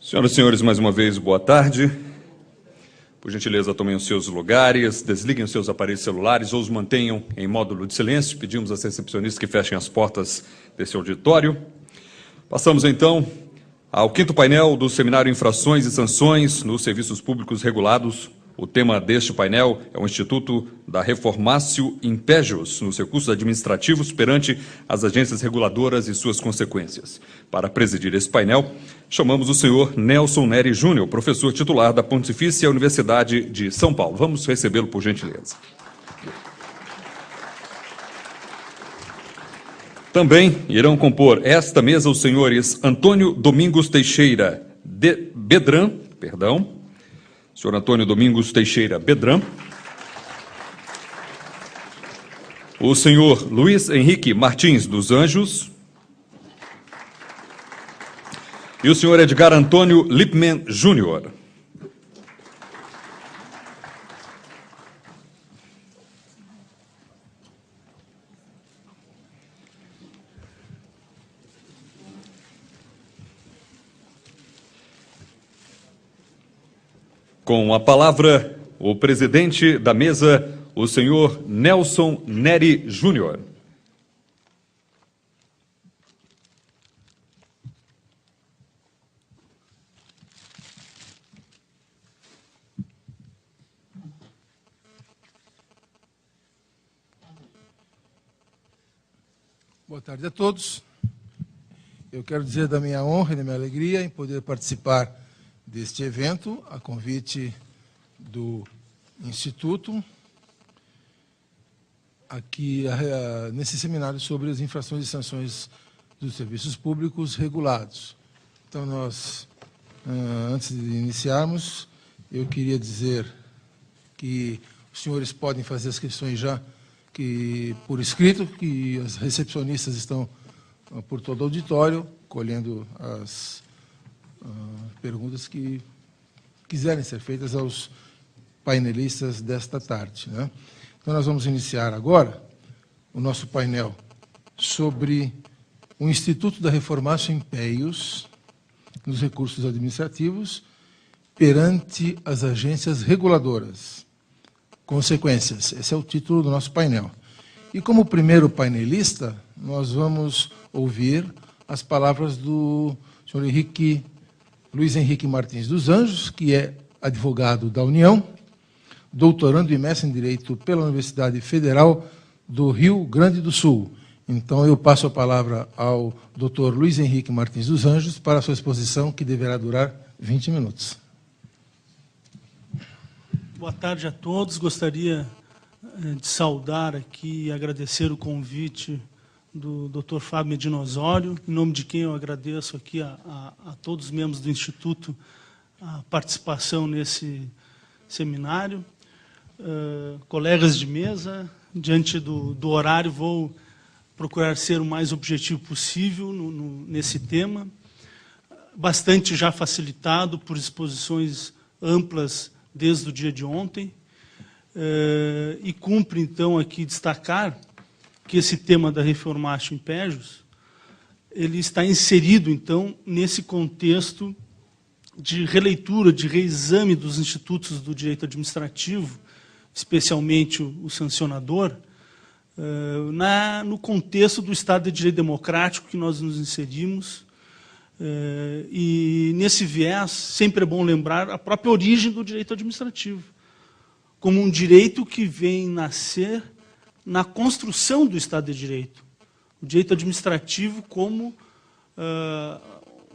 Senhoras e senhores, mais uma vez, boa tarde. Por gentileza, tomem os seus lugares, desliguem os seus aparelhos celulares ou os mantenham em módulo de silêncio. Pedimos às recepcionistas que fechem as portas desse auditório. Passamos, então, ao quinto painel do Seminário Infrações e Sanções nos Serviços Públicos Regulados. O tema deste painel é o Instituto da Reformatio Impejus nos recursos administrativos perante as agências reguladoras e suas consequências. Para presidir esse painel, chamamos o senhor Nelson Neri Júnior, professor titular da Pontifícia Universidade de São Paulo. Vamos recebê-lo, por gentileza. Também irão compor esta mesa os senhores Antônio Domingos Teixeira Bedran, senhor Antônio Domingos Teixeira Bedran, o senhor Luiz Henrique Martins dos Anjos e o senhor Edgar Antônio Lippmann Júnior. Com a palavra, o presidente da mesa, o senhor Nelson Neri Júnior. Boa tarde a todos. Eu quero dizer da minha honra e da minha alegria em poder participar deste evento, a convite do Instituto, aqui nesse seminário sobre as infrações e sanções dos serviços públicos regulados. Então, nós, antes de iniciarmos, eu queria dizer que os senhores podem fazer as questões já por escrito, que as recepcionistas estão por todo o auditório, colhendo as perguntas que quiserem ser feitas aos painelistas desta tarde, né? Então, nós vamos iniciar agora o nosso painel sobre o Instituto da Reformatio Impejus nos recursos administrativos perante as agências reguladoras. Consequências. Esse é o título do nosso painel. E como primeiro painelista, nós vamos ouvir as palavras do senhor Luiz Henrique Martins dos Anjos, que é advogado da União, doutorando e mestre em Direito pela Universidade Federal do Rio Grande do Sul. Então, eu passo a palavra ao doutor Luiz Henrique Martins dos Anjos para a sua exposição, que deverá durar 20 minutos. Boa tarde a todos. Gostaria de saudar aqui e agradecer o convite do Dr. Fábio Medina Osório, em nome de quem eu agradeço aqui a todos os membros do Instituto a participação nesse seminário. Colegas de mesa, diante do horário, vou procurar ser o mais objetivo possível nesse tema, bastante já facilitado por exposições amplas desde o dia de ontem, e cumpre, então, aqui destacar que esse tema da Reformatio Impejus, ele está inserido, então, nesse contexto de releitura, de reexame dos institutos do direito administrativo, especialmente o sancionador, no contexto do Estado de Direito Democrático que nós nos inserimos. E, nesse viés, sempre é bom lembrar a própria origem do direito administrativo, como um direito que vem nascer na construção do Estado de Direito. O direito administrativo como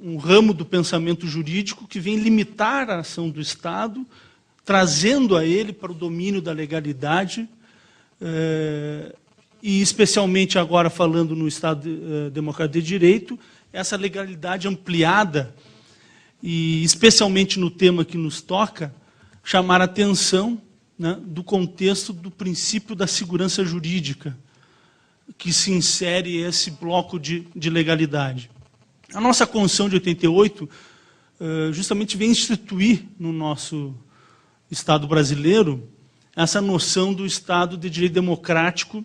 um ramo do pensamento jurídico que vem limitar a ação do Estado, trazendo a ele para o domínio da legalidade, e especialmente agora falando no Estado Democrático de Direito, essa legalidade ampliada, e especialmente no tema que nos toca, chamar a atenção, né, do contexto do princípio da segurança jurídica, que se insere esse bloco de legalidade. A nossa Constituição de 88 justamente vem instituir no nosso Estado brasileiro essa noção do Estado de Direito Democrático,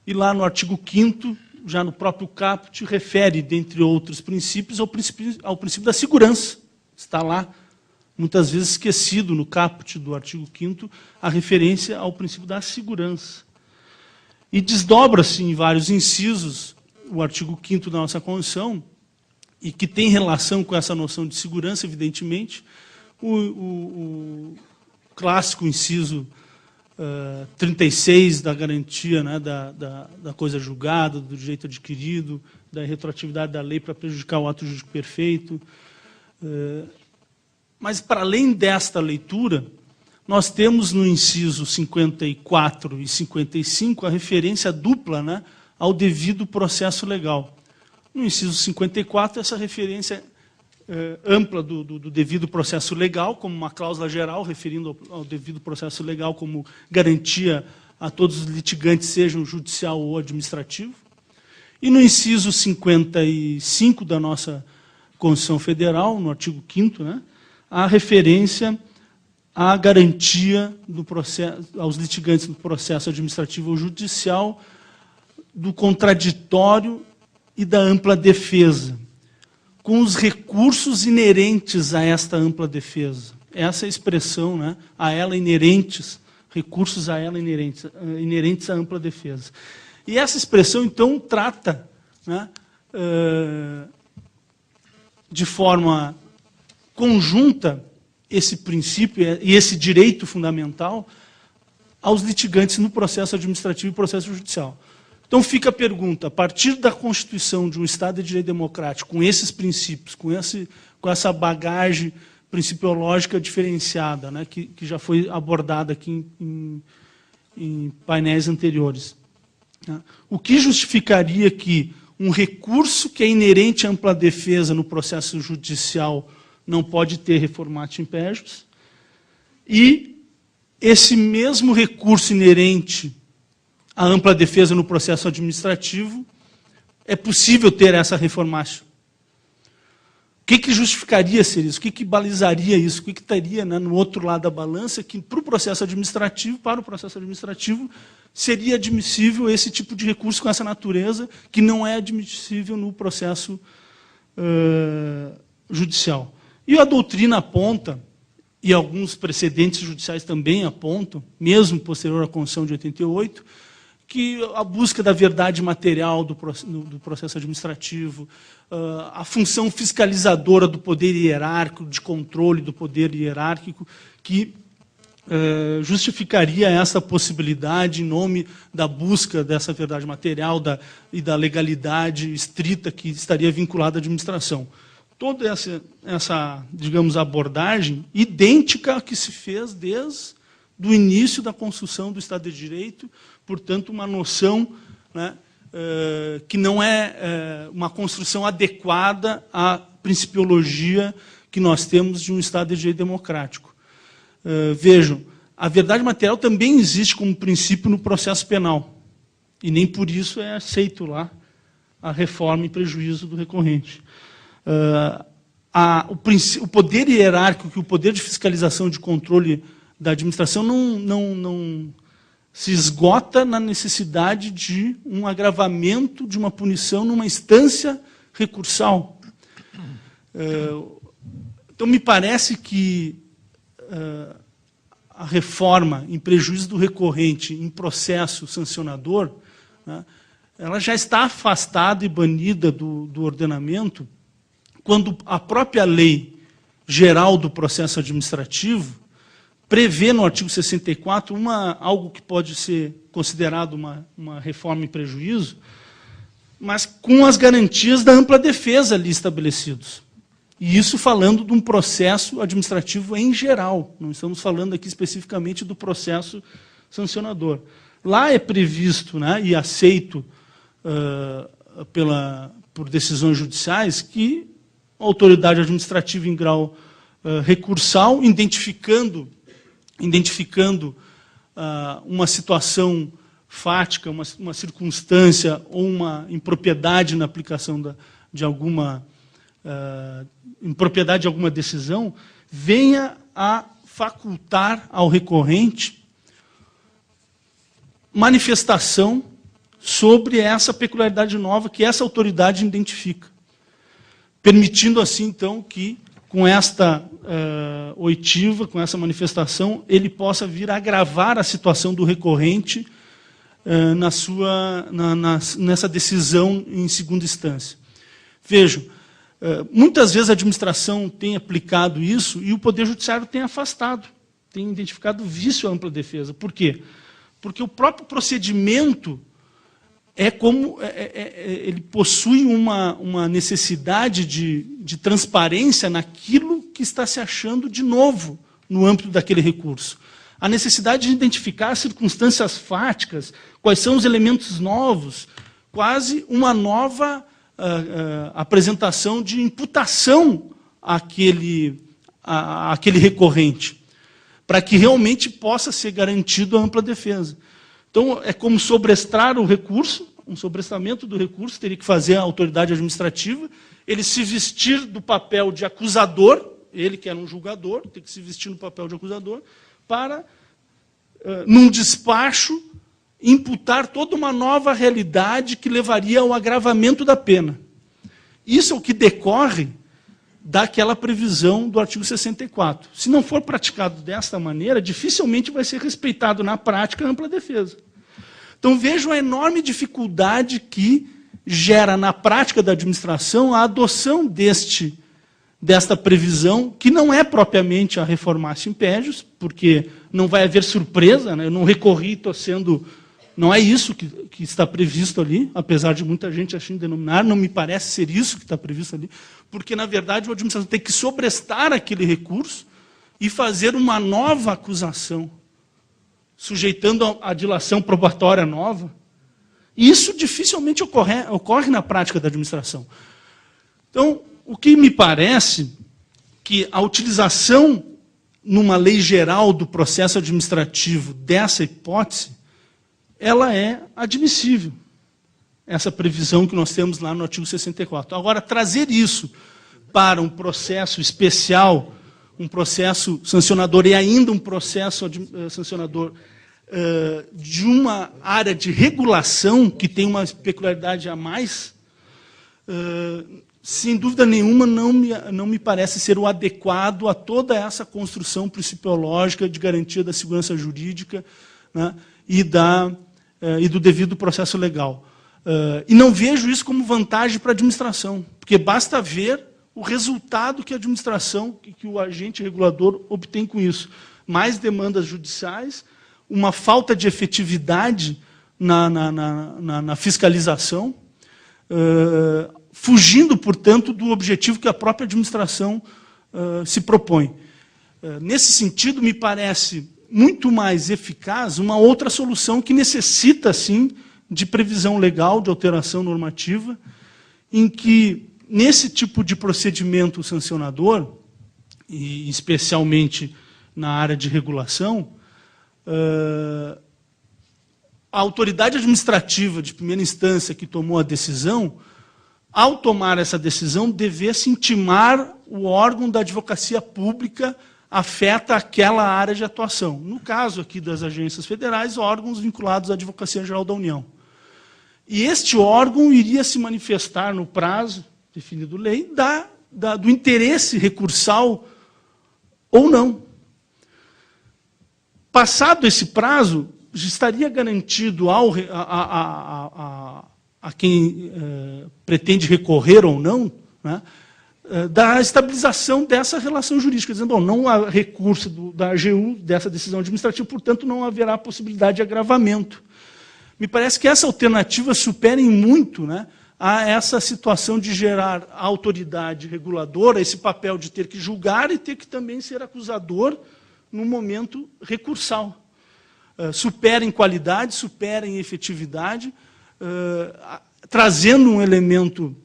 e lá no artigo 5º, já no próprio caput, refere, dentre outros princípios, ao princípio da segurança. Está lá, muitas vezes esquecido no caput do artigo 5º, a referência ao princípio da segurança. E desdobra-se em vários incisos o artigo 5º da nossa Constituição, e que tem relação com essa noção de segurança, evidentemente, o clássico inciso 36 da garantia, né, da coisa julgada, do direito adquirido, da retroatividade da lei para prejudicar o ato jurídico perfeito. Mas, para além desta leitura, nós temos no inciso 54 e 55 a referência dupla, né, ao devido processo legal. No inciso 54, essa referência ampla do devido processo legal, como uma cláusula geral, referindo ao devido processo legal como garantia a todos os litigantes, sejam judicial ou administrativo. E no inciso 55 da nossa Constituição Federal, no artigo 5º, né, a referência à garantia do processo, aos litigantes do processo administrativo ou judicial, do contraditório e da ampla defesa, com os recursos inerentes a esta ampla defesa. Essa é a expressão, né, a ela inerentes, recursos a ela inerentes à ampla defesa. E essa expressão, então, trata, né, de forma conjunta esse princípio e esse direito fundamental aos litigantes no processo administrativo e processo judicial. Então fica a pergunta, a partir da constituição de um Estado de Direito Democrático, com esses princípios, com essa bagagem principiológica diferenciada, né, que já foi abordada aqui em painéis anteriores, né, o que justificaria que um recurso que é inerente à ampla defesa no processo judicial não pode ter reformatio impejus, e esse mesmo recurso inerente à ampla defesa no processo administrativo, é possível ter essa reformatio? O que justificaria ser isso? O que balizaria isso? O que estaria, né, no outro lado da balança, que para o processo administrativo, seria admissível esse tipo de recurso com essa natureza, que não é admissível no processo judicial. E a doutrina aponta, e alguns precedentes judiciais também apontam, mesmo posterior à Constituição de 88, que a busca da verdade material do processo administrativo, a função fiscalizadora do poder hierárquico, de controle do poder hierárquico, que justificaria essa possibilidade em nome da busca dessa verdade material e da legalidade estrita que estaria vinculada à administração. Toda essa, digamos, abordagem idêntica à que se fez desde o início da construção do Estado de Direito, portanto, uma noção, né, que não é uma construção adequada à principiologia que nós temos de um Estado de Direito democrático. Vejam, a verdade material também existe como princípio no processo penal, e nem por isso é aceito lá a reforma em prejuízo do recorrente. O poder hierárquico, que o poder de fiscalização, de controle da administração não se esgota na necessidade de um agravamento de uma punição numa instância recursal. Então, me parece que a reforma em prejuízo do recorrente em processo sancionador, né, ela já está afastada e banida do ordenamento quando a própria lei geral do processo administrativo prevê no artigo 64 algo que pode ser considerado uma reforma em prejuízo, mas com as garantias da ampla defesa ali estabelecidos. E isso falando de um processo administrativo em geral, não estamos falando aqui especificamente do processo sancionador. Lá é previsto, né, e aceito por decisões judiciais que a autoridade administrativa em grau recursal, identificando uma situação fática, uma circunstância ou uma impropriedade na aplicação de alguma impropriedade de alguma decisão, venha a facultar ao recorrente manifestação sobre essa peculiaridade nova que essa autoridade identifica, permitindo assim, então, que com esta oitiva, com essa manifestação, ele possa vir a agravar a situação do recorrente nessa decisão em segunda instância. Vejam, muitas vezes a administração tem aplicado isso e o Poder Judiciário tem afastado, tem identificado vício à ampla defesa. Por quê? Porque o próprio procedimento ele possui uma necessidade de transparência naquilo que está se achando de novo no âmbito daquele recurso. A necessidade de identificar circunstâncias fáticas, quais são os elementos novos, quase uma nova apresentação de imputação àquele recorrente, para que realmente possa ser garantido a ampla defesa. Então, é como sobrestar o recurso, um sobrestamento do recurso, teria que fazer a autoridade administrativa, ele se vestir do papel de acusador, ele que era um julgador, tem que se vestir no papel de acusador, para, num despacho, imputar toda uma nova realidade que levaria ao agravamento da pena. Isso é o que decorre daquela previsão do artigo 64. Se não for praticado desta maneira, dificilmente vai ser respeitado na prática a ampla defesa. Então vejam a enorme dificuldade que gera na prática da administração a adoção desta previsão, que não é propriamente a reformatio impégius, porque não vai haver surpresa, né? Eu não recorri, estou sendo... Não é isso que está previsto ali, apesar de muita gente assim denominar, não me parece ser isso que está previsto ali, porque, na verdade, o administrador tem que sobrestar aquele recurso e fazer uma nova acusação, sujeitando a dilação probatória nova. E isso dificilmente ocorre na prática da administração. Então, o que me parece que a utilização numa lei geral do processo administrativo dessa hipótese, ela é admissível, essa previsão que nós temos lá no artigo 64. Agora, trazer isso para um processo especial, um processo sancionador e ainda um processo sancionador de uma área de regulação que tem uma peculiaridade a mais, sem dúvida nenhuma não me parece ser o adequado a toda essa construção principiológica de garantia da segurança jurídica, né, e do devido processo legal. E não vejo isso como vantagem para a administração, porque basta ver o resultado que a administração, que o agente regulador obtém com isso. Mais demandas judiciais, uma falta de efetividade na fiscalização, fugindo, portanto, do objetivo que a própria administração se propõe. Nesse sentido, me parece muito mais eficaz uma outra solução que necessita, sim, de previsão legal, de alteração normativa, em que, nesse tipo de procedimento sancionador, e especialmente na área de regulação, a autoridade administrativa de primeira instância que tomou a decisão, ao tomar essa decisão, devesse intimar o órgão da advocacia pública afeta aquela área de atuação. No caso aqui das agências federais, órgãos vinculados à Advocacia Geral da União. E este órgão iria se manifestar no prazo definido lei do interesse recursal ou não. Passado esse prazo, estaria garantido a quem pretende recorrer ou não, né, da estabilização dessa relação jurídica, dizendo, bom, não há recurso da AGU dessa decisão administrativa, portanto, não haverá possibilidade de agravamento. Me parece que essa alternativa supera em muito, né, a essa situação de gerar a autoridade reguladora, esse papel de ter que julgar e ter que também ser acusador no momento recursal. Supera em qualidade, supera em efetividade, trazendo um elemento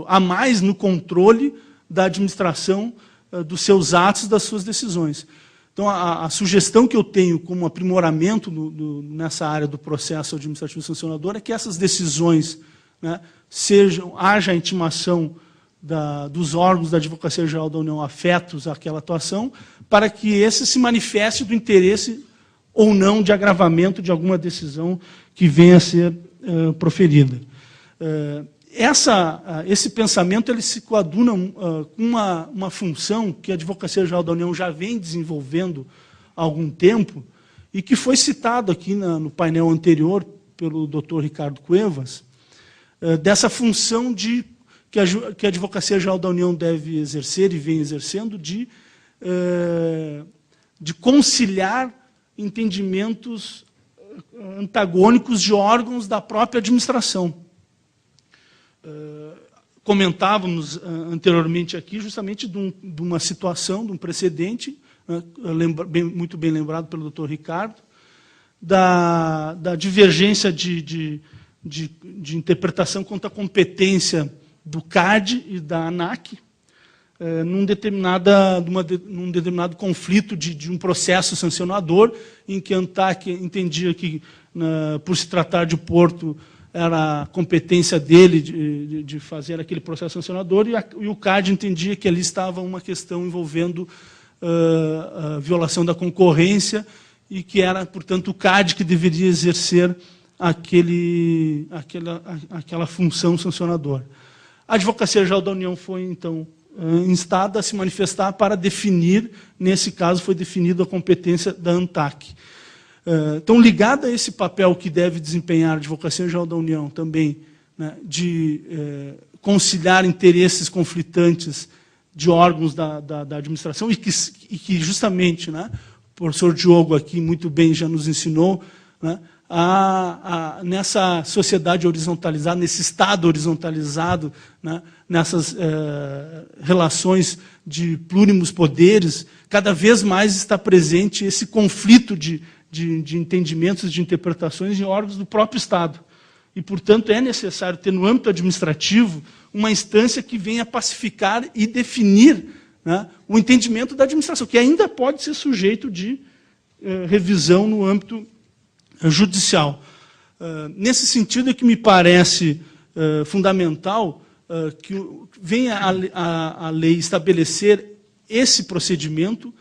a mais no controle da administração dos seus atos, das suas decisões. Então, a sugestão que eu tenho como aprimoramento nessa área do processo administrativo sancionador é que essas decisões, né, haja a intimação dos órgãos da Advocacia Geral da União afetos àquela atuação, para que esse se manifeste do interesse ou não de agravamento de alguma decisão que venha a ser proferida. esse pensamento ele se coaduna com uma função que a Advocacia Geral da União já vem desenvolvendo há algum tempo e que foi citado aqui no painel anterior pelo Dr. Ricardo Cuevas, dessa função que a Advocacia Geral da União deve exercer e vem exercendo de conciliar entendimentos antagônicos de órgãos da própria administração. Comentávamos anteriormente aqui justamente de uma situação, de um precedente, muito bem lembrado pelo Dr. Ricardo, da divergência de interpretação quanto à competência do CAD e da ANAC, num determinado conflito de um processo sancionador, em que a ANAC entendia que, por se tratar de porto, era a competência dele de fazer aquele processo sancionador, e o CAD entendia que ali estava uma questão envolvendo a violação da concorrência, e que era, portanto, o CAD que deveria exercer aquela função sancionadora. A Advocacia Geral da União foi, então, instada a se manifestar para definir, nesse caso, foi definida a competência da ANTAC. Então, ligada a esse papel que deve desempenhar a Advocacia Geral da União também, né, de conciliar interesses conflitantes de órgãos da administração, e que justamente, né, o professor Diogo aqui muito bem já nos ensinou, né, nessa sociedade horizontalizada, nesse Estado horizontalizado, né, nessas relações de plúrimos poderes, cada vez mais está presente esse conflito de entendimentos, de interpretações em órgãos do próprio Estado. E, portanto, é necessário ter, no âmbito administrativo, uma instância que venha pacificar e definir, né, o entendimento da administração, que ainda pode ser sujeito de revisão no âmbito judicial. Nesse sentido é que me parece fundamental que venha a lei estabelecer esse procedimento,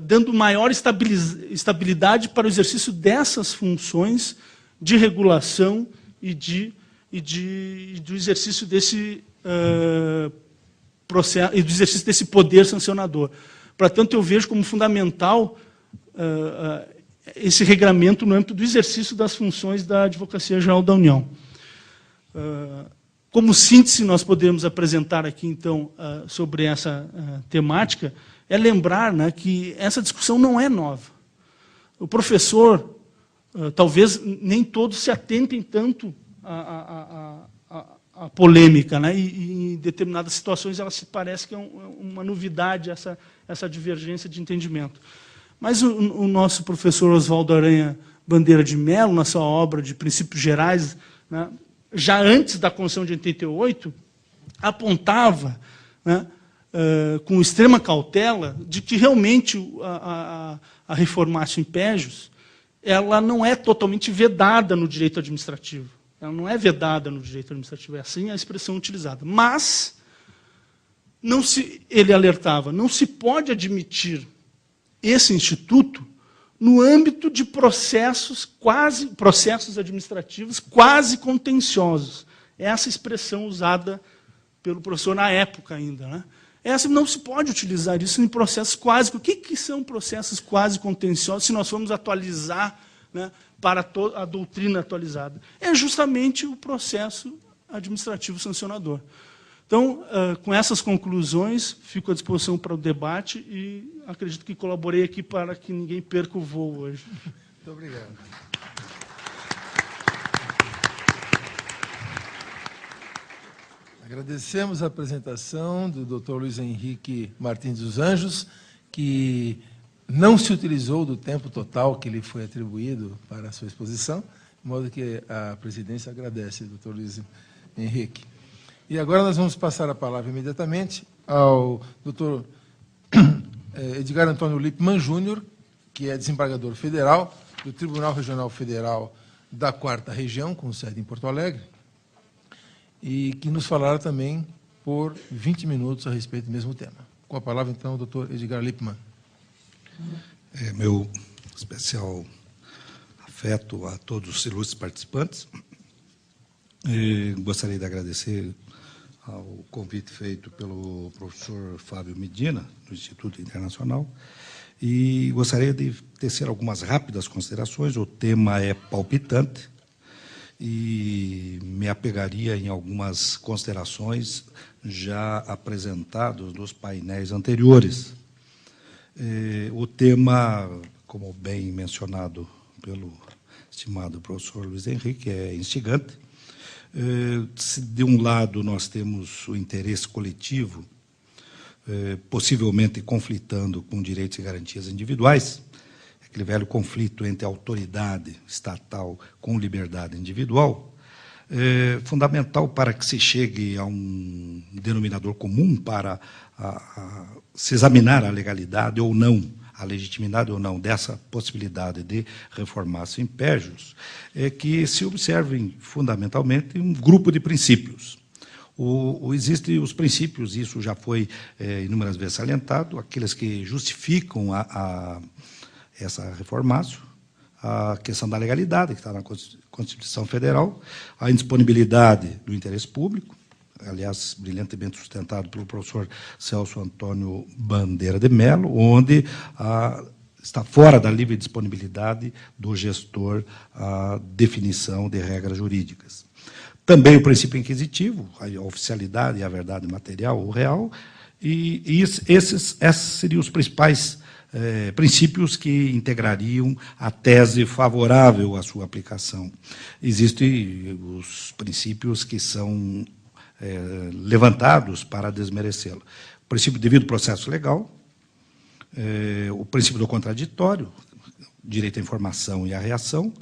dando maior estabilidade para o exercício dessas funções de regulação e do exercício desse processo e do exercício desse poder sancionador. Portanto, eu vejo como fundamental esse regramento no âmbito do exercício das funções da Advocacia Geral da União. Como síntese, nós podemos apresentar aqui, então, sobre essa temática, é lembrar, né, que essa discussão não é nova. O professor, talvez nem todos se atentem tanto à polêmica, né, e em determinadas situações ela se parece que é uma novidade, essa divergência de entendimento. Mas o nosso professor Oswaldo Aranha Bandeira de Mello, na sua obra de Princípios Gerais, né, já antes da Constituição de 88, apontava, né, com extrema cautela, de que realmente a reformatio impejus ela não é totalmente vedada no direito administrativo. Ela não é vedada no direito administrativo, é assim a expressão utilizada. Mas, ele alertava, não se pode admitir esse instituto no âmbito de processos administrativos quase contenciosos. Essa expressão usada pelo professor na época ainda, né? Não se pode utilizar isso em processos quase... O que são processos quase contenciosos, se nós formos atualizar, né, para a doutrina atualizada? É justamente o processo administrativo sancionador. Então, com essas conclusões, fico à disposição para o debate e acredito que colaborei aqui para que ninguém perca o voo hoje. Muito obrigado. Agradecemos a apresentação do Dr. Luiz Henrique Martins dos Anjos, que não se utilizou do tempo total que lhe foi atribuído para a sua exposição, de modo que a presidência agradece, Dr. Luiz Henrique. E agora nós vamos passar a palavra imediatamente ao Dr. Edgar Antônio Lippmann Júnior, que é desembargador federal do Tribunal Regional Federal da 4ª Região, com sede em Porto Alegre, e que nos falará também por 20 minutos a respeito do mesmo tema. Com a palavra, então, o Dr. Edgar Lippmann. Meu especial afeto a todos os ilustres participantes. Gostaria de agradecer ao convite feito pelo professor Fábio Medina, do Instituto Internacional, e gostaria de tecer algumas rápidas considerações. O tema é palpitante e me apegaria em algumas considerações já apresentadas nos painéis anteriores. O tema, como bem mencionado pelo estimado professor Luiz Henrique, é instigante. Se de um lado nós temos o interesse coletivo, possivelmente conflitando com direitos e garantias individuais, aquele velho conflito entre autoridade estatal com liberdade individual, fundamental para que se chegue a um denominador comum para se examinar a legalidade ou não, a legitimidade ou não dessa possibilidade de reformar-se impérios, é que se observem fundamentalmente um grupo de princípios. Existem os princípios, isso já foi inúmeras vezes salientado, aqueles que justificam essa reformácio, a questão da legalidade, que está na Constituição Federal, a indisponibilidade do interesse público, aliás, brilhantemente sustentado pelo professor Celso Antônio Bandeira de Mello, onde está fora da livre disponibilidade do gestor a definição de regras jurídicas. Também o princípio inquisitivo, a oficialidade e a verdade material ou real, e esses seriam os principais princípios que integrariam a tese favorável à sua aplicação. Existem os princípios que são levantados para desmerecê-lo. O princípio do devido processo legal, o princípio do contraditório, direito à informação e à reação,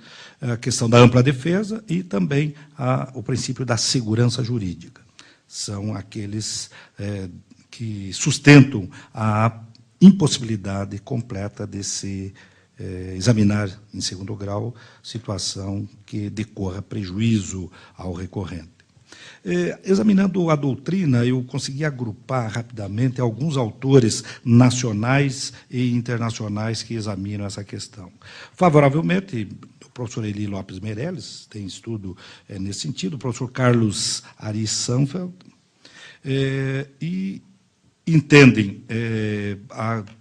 a questão da ampla defesa e também o princípio da segurança jurídica. São aqueles que sustentam a impossibilidade completa de se examinar em segundo grau situação que decorra prejuízo ao recorrente. Examinando a doutrina, eu consegui agrupar rapidamente alguns autores nacionais e internacionais que examinam essa questão. Favoravelmente, o professor Eli Lopes Meirelles tem estudo nesse sentido, o professor Carlos Ari Sanfeld, e entendem,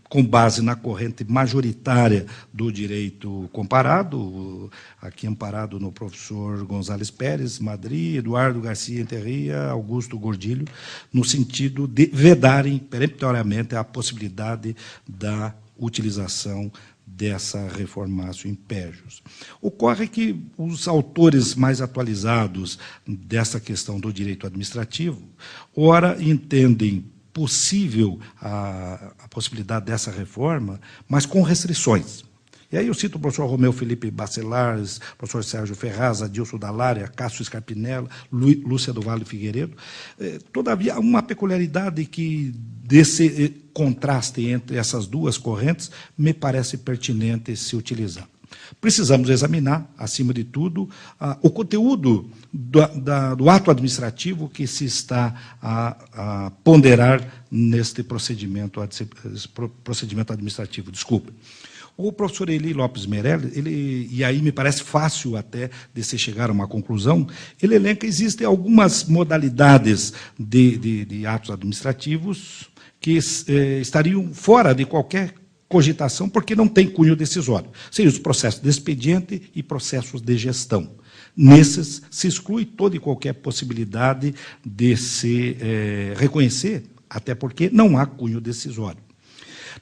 com base na corrente majoritária do direito comparado, aqui amparado no professor Gonzales Pérez, Madrid, Eduardo Garcia Enterria, Augusto Gordilho, no sentido de vedarem peremptoriamente a possibilidade da utilização dessa reformácio impérios. Ocorre que os autores mais atualizados dessa questão do direito administrativo, ora entendem possível a possibilidade dessa reforma, mas com restrições. E aí eu cito o professor Romeu Felipe Bacelares, professor Sérgio Ferraz, Adilson Dallaria, Cássio Scarpinella, Lúcia do Vale Figueiredo. Todavia, uma peculiaridade que desse contraste entre essas duas correntes me parece pertinente se utilizar. Precisamos examinar, acima de tudo, o conteúdo do ato administrativo que se está a ponderar neste procedimento administrativo. Desculpe. O professor Eli Lopes Meirelles, e aí me parece fácil até de se chegar a uma conclusão, ele elenca que existem algumas modalidades de atos administrativos que estariam fora de qualquer cogitação, porque não tem cunho decisório. Seriam os processos de expediente e processos de gestão. Nesses, se exclui toda e qualquer possibilidade de se reconhecer, até porque não há cunho decisório.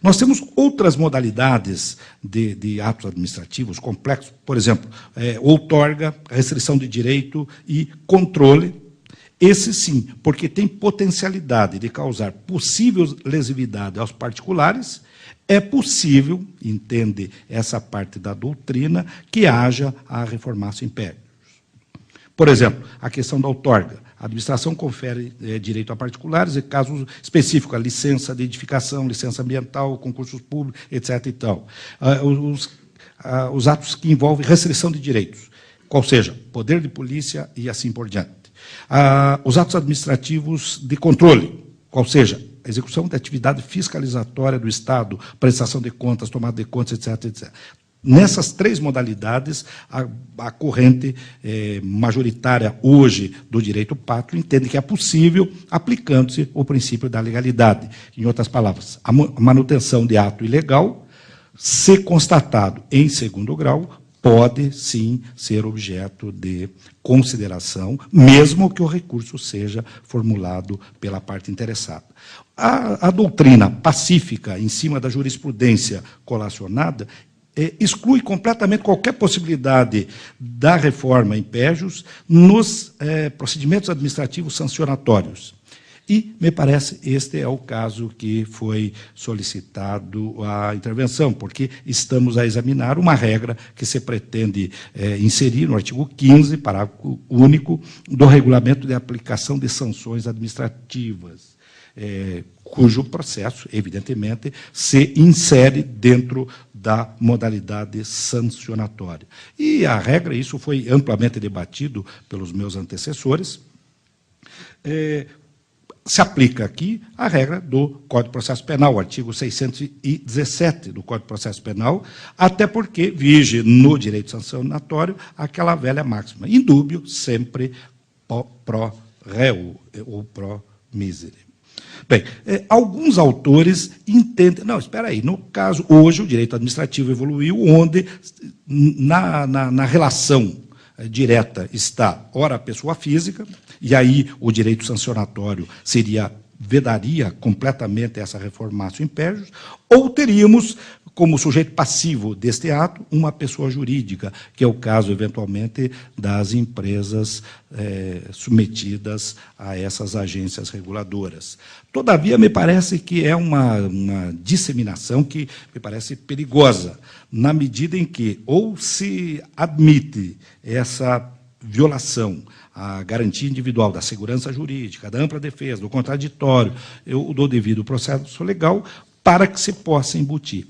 Nós temos outras modalidades de atos administrativos complexos, por exemplo, outorga, restrição de direito e controle. Esse sim, porque tem potencialidade de causar possível lesividade aos particulares. É possível, entende essa parte da doutrina, que haja a reformácio impérios. Por exemplo, a questão da outorga. A administração confere direito a particulares, em casos específicos, a licença de edificação, licença ambiental, concursos públicos, etc. E tal. Os atos que envolvem restrição de direitos, qual seja, poder de polícia e assim por diante. Os atos administrativos de controle, qual seja, a execução da atividade fiscalizatória do Estado, prestação de contas, tomada de contas, etc., etc. Nessas três modalidades, a corrente majoritária hoje do direito pátrio entende que é possível aplicando-se o princípio da legalidade. Em outras palavras, a manutenção de ato ilegal, se constatado em segundo grau, pode, sim, ser objeto de consideração, mesmo que o recurso seja formulado pela parte interessada. A doutrina pacífica, em cima da jurisprudência colacionada, exclui completamente qualquer possibilidade da reforma em PEJOS nos procedimentos administrativos sancionatórios. E, me parece, este é o caso que foi solicitado a intervenção, porque estamos a examinar uma regra que se pretende inserir no artigo 15, parágrafo único, do Regulamento de Aplicação de Sanções Administrativas, cujo processo, evidentemente, se insere dentro da modalidade sancionatória. E a regra, isso foi amplamente debatido pelos meus antecessores, se aplica aqui a regra do Código de Processo Penal, o artigo 617 do Código de Processo Penal, até porque vige no direito sancionatório aquela velha máxima, indúbio sempre pro reo ou pro misere. Bem, alguns autores entendem... Não, espera aí, no caso, hoje o direito administrativo evoluiu, onde na relação direta está, ora, a pessoa física, e aí o direito sancionatório vedaria completamente essa reformatio in pejus, ou teríamos, como sujeito passivo deste ato, uma pessoa jurídica, que é o caso, eventualmente, das empresas submetidas a essas agências reguladoras. Todavia, me parece que é uma disseminação que me parece perigosa, na medida em que ou se admite essa violação à garantia individual da segurança jurídica, da ampla defesa, do contraditório, do devido processo legal, para que se possa embutir.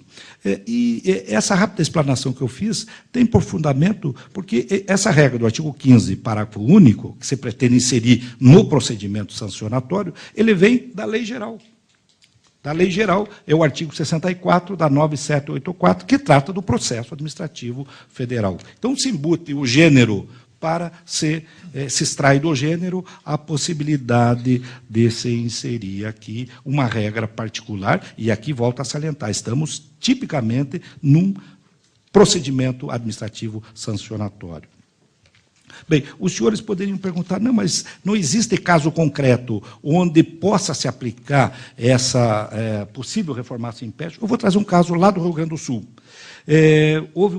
E essa rápida explanação que eu fiz tem por fundamento, porque essa regra do artigo 15, parágrafo único, que se pretende inserir no procedimento sancionatório, ele vem da lei geral. Da lei geral é o artigo 64 da 9784, que trata do processo administrativo federal. Então, se embute o gênero para se extrai do gênero a possibilidade de se inserir aqui uma regra particular, e aqui volto a salientar, estamos tipicamente num procedimento administrativo sancionatório. Bem, os senhores poderiam perguntar, não, mas não existe caso concreto onde possa se aplicar essa possível reformatio in pejus? Eu vou trazer um caso lá do Rio Grande do Sul. Houve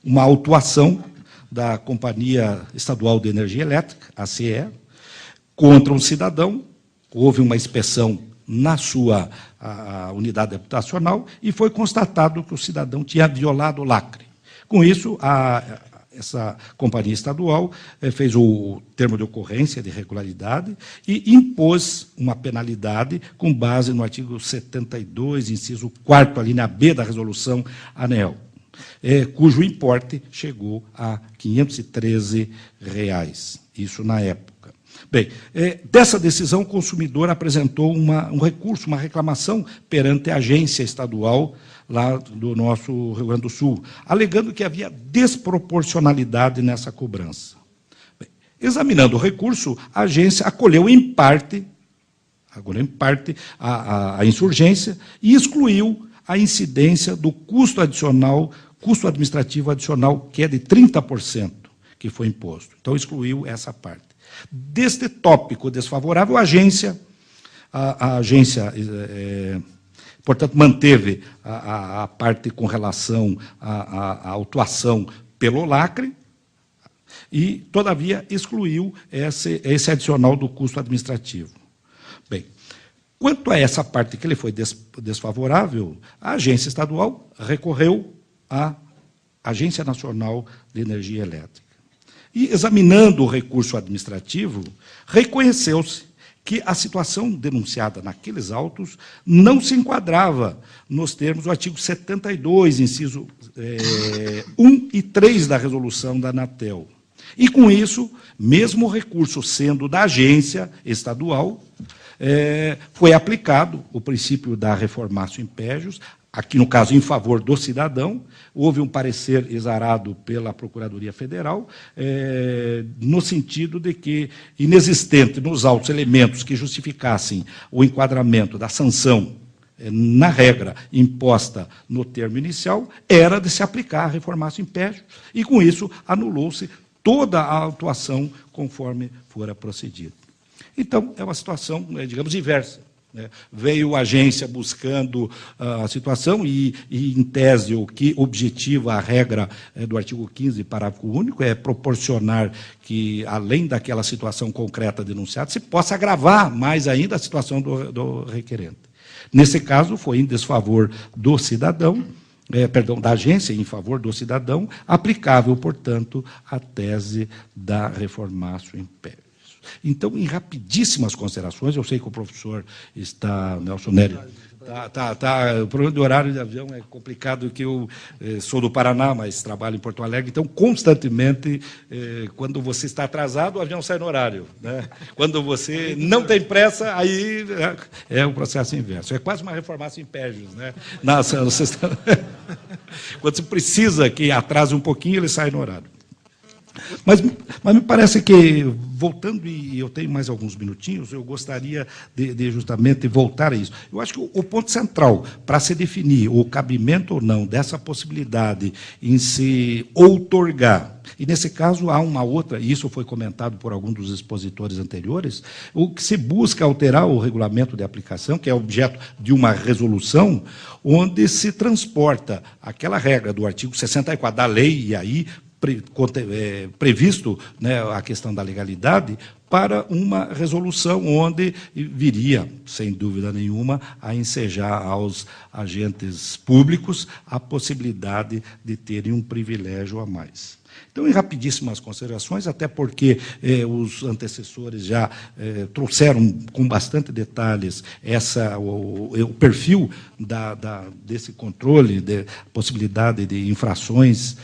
uma autuação da Companhia Estadual de Energia Elétrica, a CE, contra um cidadão. Houve uma inspeção na sua unidade habitacional e foi constatado que o cidadão tinha violado o lacre. Com isso, essa companhia estadual fez o termo de ocorrência de irregularidade e impôs uma penalidade com base no artigo 72, inciso 4º, a linha B da resolução ANEEL, cujo importe chegou a R$ 513, isso na época. Bem, dessa decisão, o consumidor apresentou um recurso, uma reclamação perante a agência estadual lá do nosso Rio Grande do Sul, alegando que havia desproporcionalidade nessa cobrança. Bem, examinando o recurso, a agência acolheu em parte a insurgência e excluiu a incidência do custo administrativo adicional, que é de 30%, que foi imposto. Então, excluiu essa parte. Deste tópico desfavorável, a agência, portanto, manteve a parte com relação à autuação pelo lacre e, todavia, excluiu esse adicional do custo administrativo. Bem, quanto a essa parte que ele foi desfavorável, a agência estadual recorreu à Agência Nacional de Energia Elétrica. E, examinando o recurso administrativo, reconheceu-se que a situação denunciada naqueles autos não se enquadrava nos termos do artigo 72, inciso 1 e 3 da resolução da Anatel. E, com isso, mesmo o recurso sendo da agência estadual, foi aplicado o princípio da reformatio in pejus, aqui no caso em favor do cidadão, houve um parecer exarado pela Procuradoria Federal, no sentido de que, inexistente nos autos elementos que justificassem o enquadramento da sanção na regra imposta no termo inicial, era de se aplicar a reformácio império, e, com isso, anulou-se toda a autuação conforme fora procedido. Então, é uma situação, digamos, inversa. Veio a agência buscando a situação e, em tese, o que objetiva a regra do artigo 15, parágrafo único, é proporcionar que, além daquela situação concreta denunciada, se possa agravar mais ainda a situação do requerente. Nesse caso, foi em desfavor do cidadão, da agência, em favor do cidadão, aplicável, portanto, a tese da reformácio império. Então, em rapidíssimas considerações, eu sei que o professor está, Nelson Nery, o problema do horário de avião é complicado, que eu sou do Paraná, mas trabalho em Porto Alegre, então, constantemente, quando você está atrasado, o avião sai no horário, né? Quando você não tem pressa, aí é um processo inverso. É quase uma reformácio impérios, né? Quando você precisa que atrase um pouquinho, ele sai no horário. Mas me parece que, voltando, e eu tenho mais alguns minutinhos, eu gostaria de justamente voltar a isso. Eu acho que o ponto central para se definir o cabimento ou não dessa possibilidade em se outorgar, e nesse caso há uma outra, e isso foi comentado por algum dos expositores anteriores, o que se busca alterar o regulamento de aplicação, que é objeto de uma resolução, onde se transporta aquela regra do artigo 64 da lei, e aí previsto, né, a questão da legalidade, para uma resolução onde viria, sem dúvida nenhuma, a ensejar aos agentes públicos a possibilidade de terem um privilégio a mais. Então, em rapidíssimas considerações, até porque os antecessores já trouxeram com bastante detalhes o perfil desse controle, de possibilidade de infrações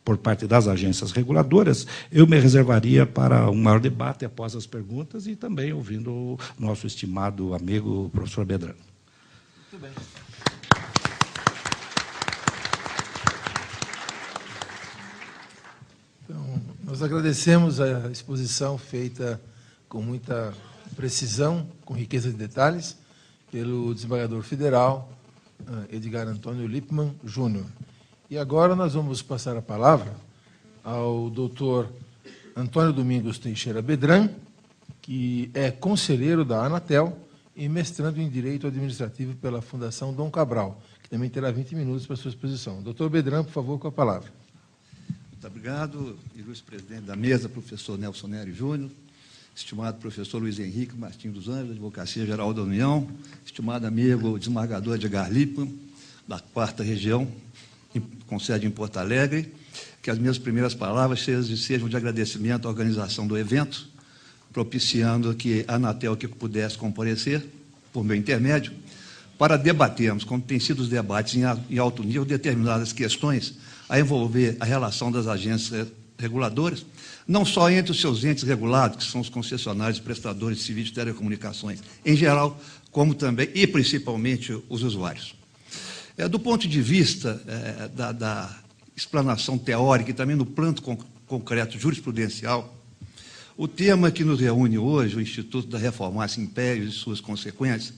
por parte das agências reguladoras, eu me reservaria para um maior debate após as perguntas e também ouvindo o nosso estimado amigo professor Bedran. Muito bem. Então, nós agradecemos a exposição feita com muita precisão, com riqueza de detalhes, pelo desembargador federal Edgar Antônio Lippmann Júnior. E agora nós vamos passar a palavra ao doutor Antônio Domingos Teixeira Bedran, que é conselheiro da Anatel e mestrando em Direito Administrativo pela Fundação Dom Cabral, que também terá 20 minutos para a sua exposição. Doutor Bedran, por favor, com a palavra. Muito obrigado, ilustre presidente da mesa, professor Nelson Nery Júnior, estimado professor Luiz Henrique Martins dos Anjos, da Advocacia Geral da União, estimado amigo desembargador Edgar Lippmann, da 4ª Região, com sede em Porto Alegre, que as minhas primeiras palavras sejam de agradecimento à organização do evento, propiciando que a Anatel que pudesse comparecer, por meu intermédio, para debatermos, como têm sido os debates em alto nível, determinadas questões a envolver a relação das agências reguladoras, não só entre os seus entes regulados, que são os concessionários e prestadores de serviços de telecomunicações em geral, como também, e principalmente, os usuários. Do ponto de vista da explanação teórica e também no plano concreto jurisprudencial, o tema que nos reúne hoje, o Instituto da Reformácio Império e suas consequências,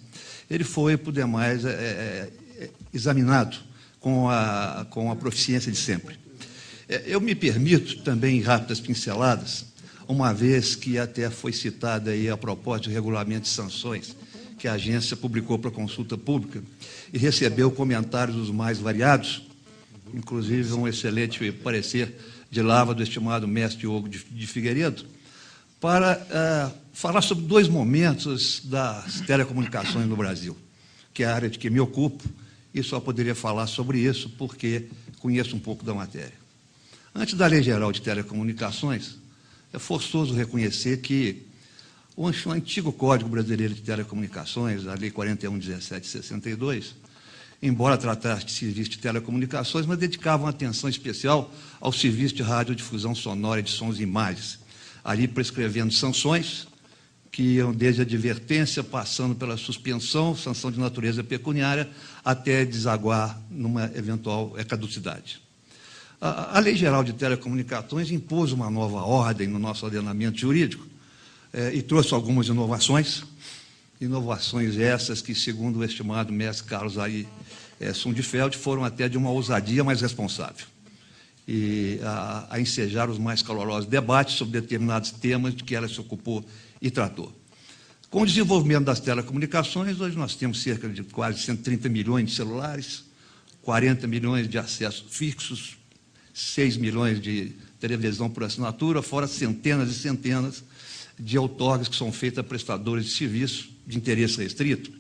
ele foi, por demais, examinado com a proficiência de sempre. Eu me permito também, em rápidas pinceladas, uma vez que até foi citada aí a propósito do regulamento de sanções, que a agência publicou para consulta pública e recebeu comentários dos mais variados, inclusive um excelente parecer de Lava do estimado mestre Diogo de Figueiredo, para falar sobre 2 momentos das telecomunicações no Brasil, que é a área de que me ocupo, e só poderia falar sobre isso porque conheço um pouco da matéria. Antes da Lei Geral de Telecomunicações, é forçoso reconhecer que o antigo Código Brasileiro de Telecomunicações, a Lei 41.1762, embora tratasse de serviço de telecomunicações, mas dedicava uma atenção especial ao serviço de radiodifusão sonora de sons e imagens, ali prescrevendo sanções que iam desde a advertência, passando pela suspensão, sanção de natureza pecuniária, até desaguar numa eventual caducidade. A Lei Geral de Telecomunicações impôs uma nova ordem no nosso ordenamento jurídico e trouxe algumas inovações essas que, segundo o estimado mestre Carlos Ari Sundfeld, foram até de uma ousadia mais responsável, e a ensejar os mais calorosos debates sobre determinados temas de que ela se ocupou e tratou. Com o desenvolvimento das telecomunicações, hoje nós temos cerca de quase 130 milhões de celulares, 40 milhões de acessos fixos, 6 milhões de televisão por assinatura, fora centenas e centenas de outorgas que são feitas a prestadores de serviço de interesse restrito,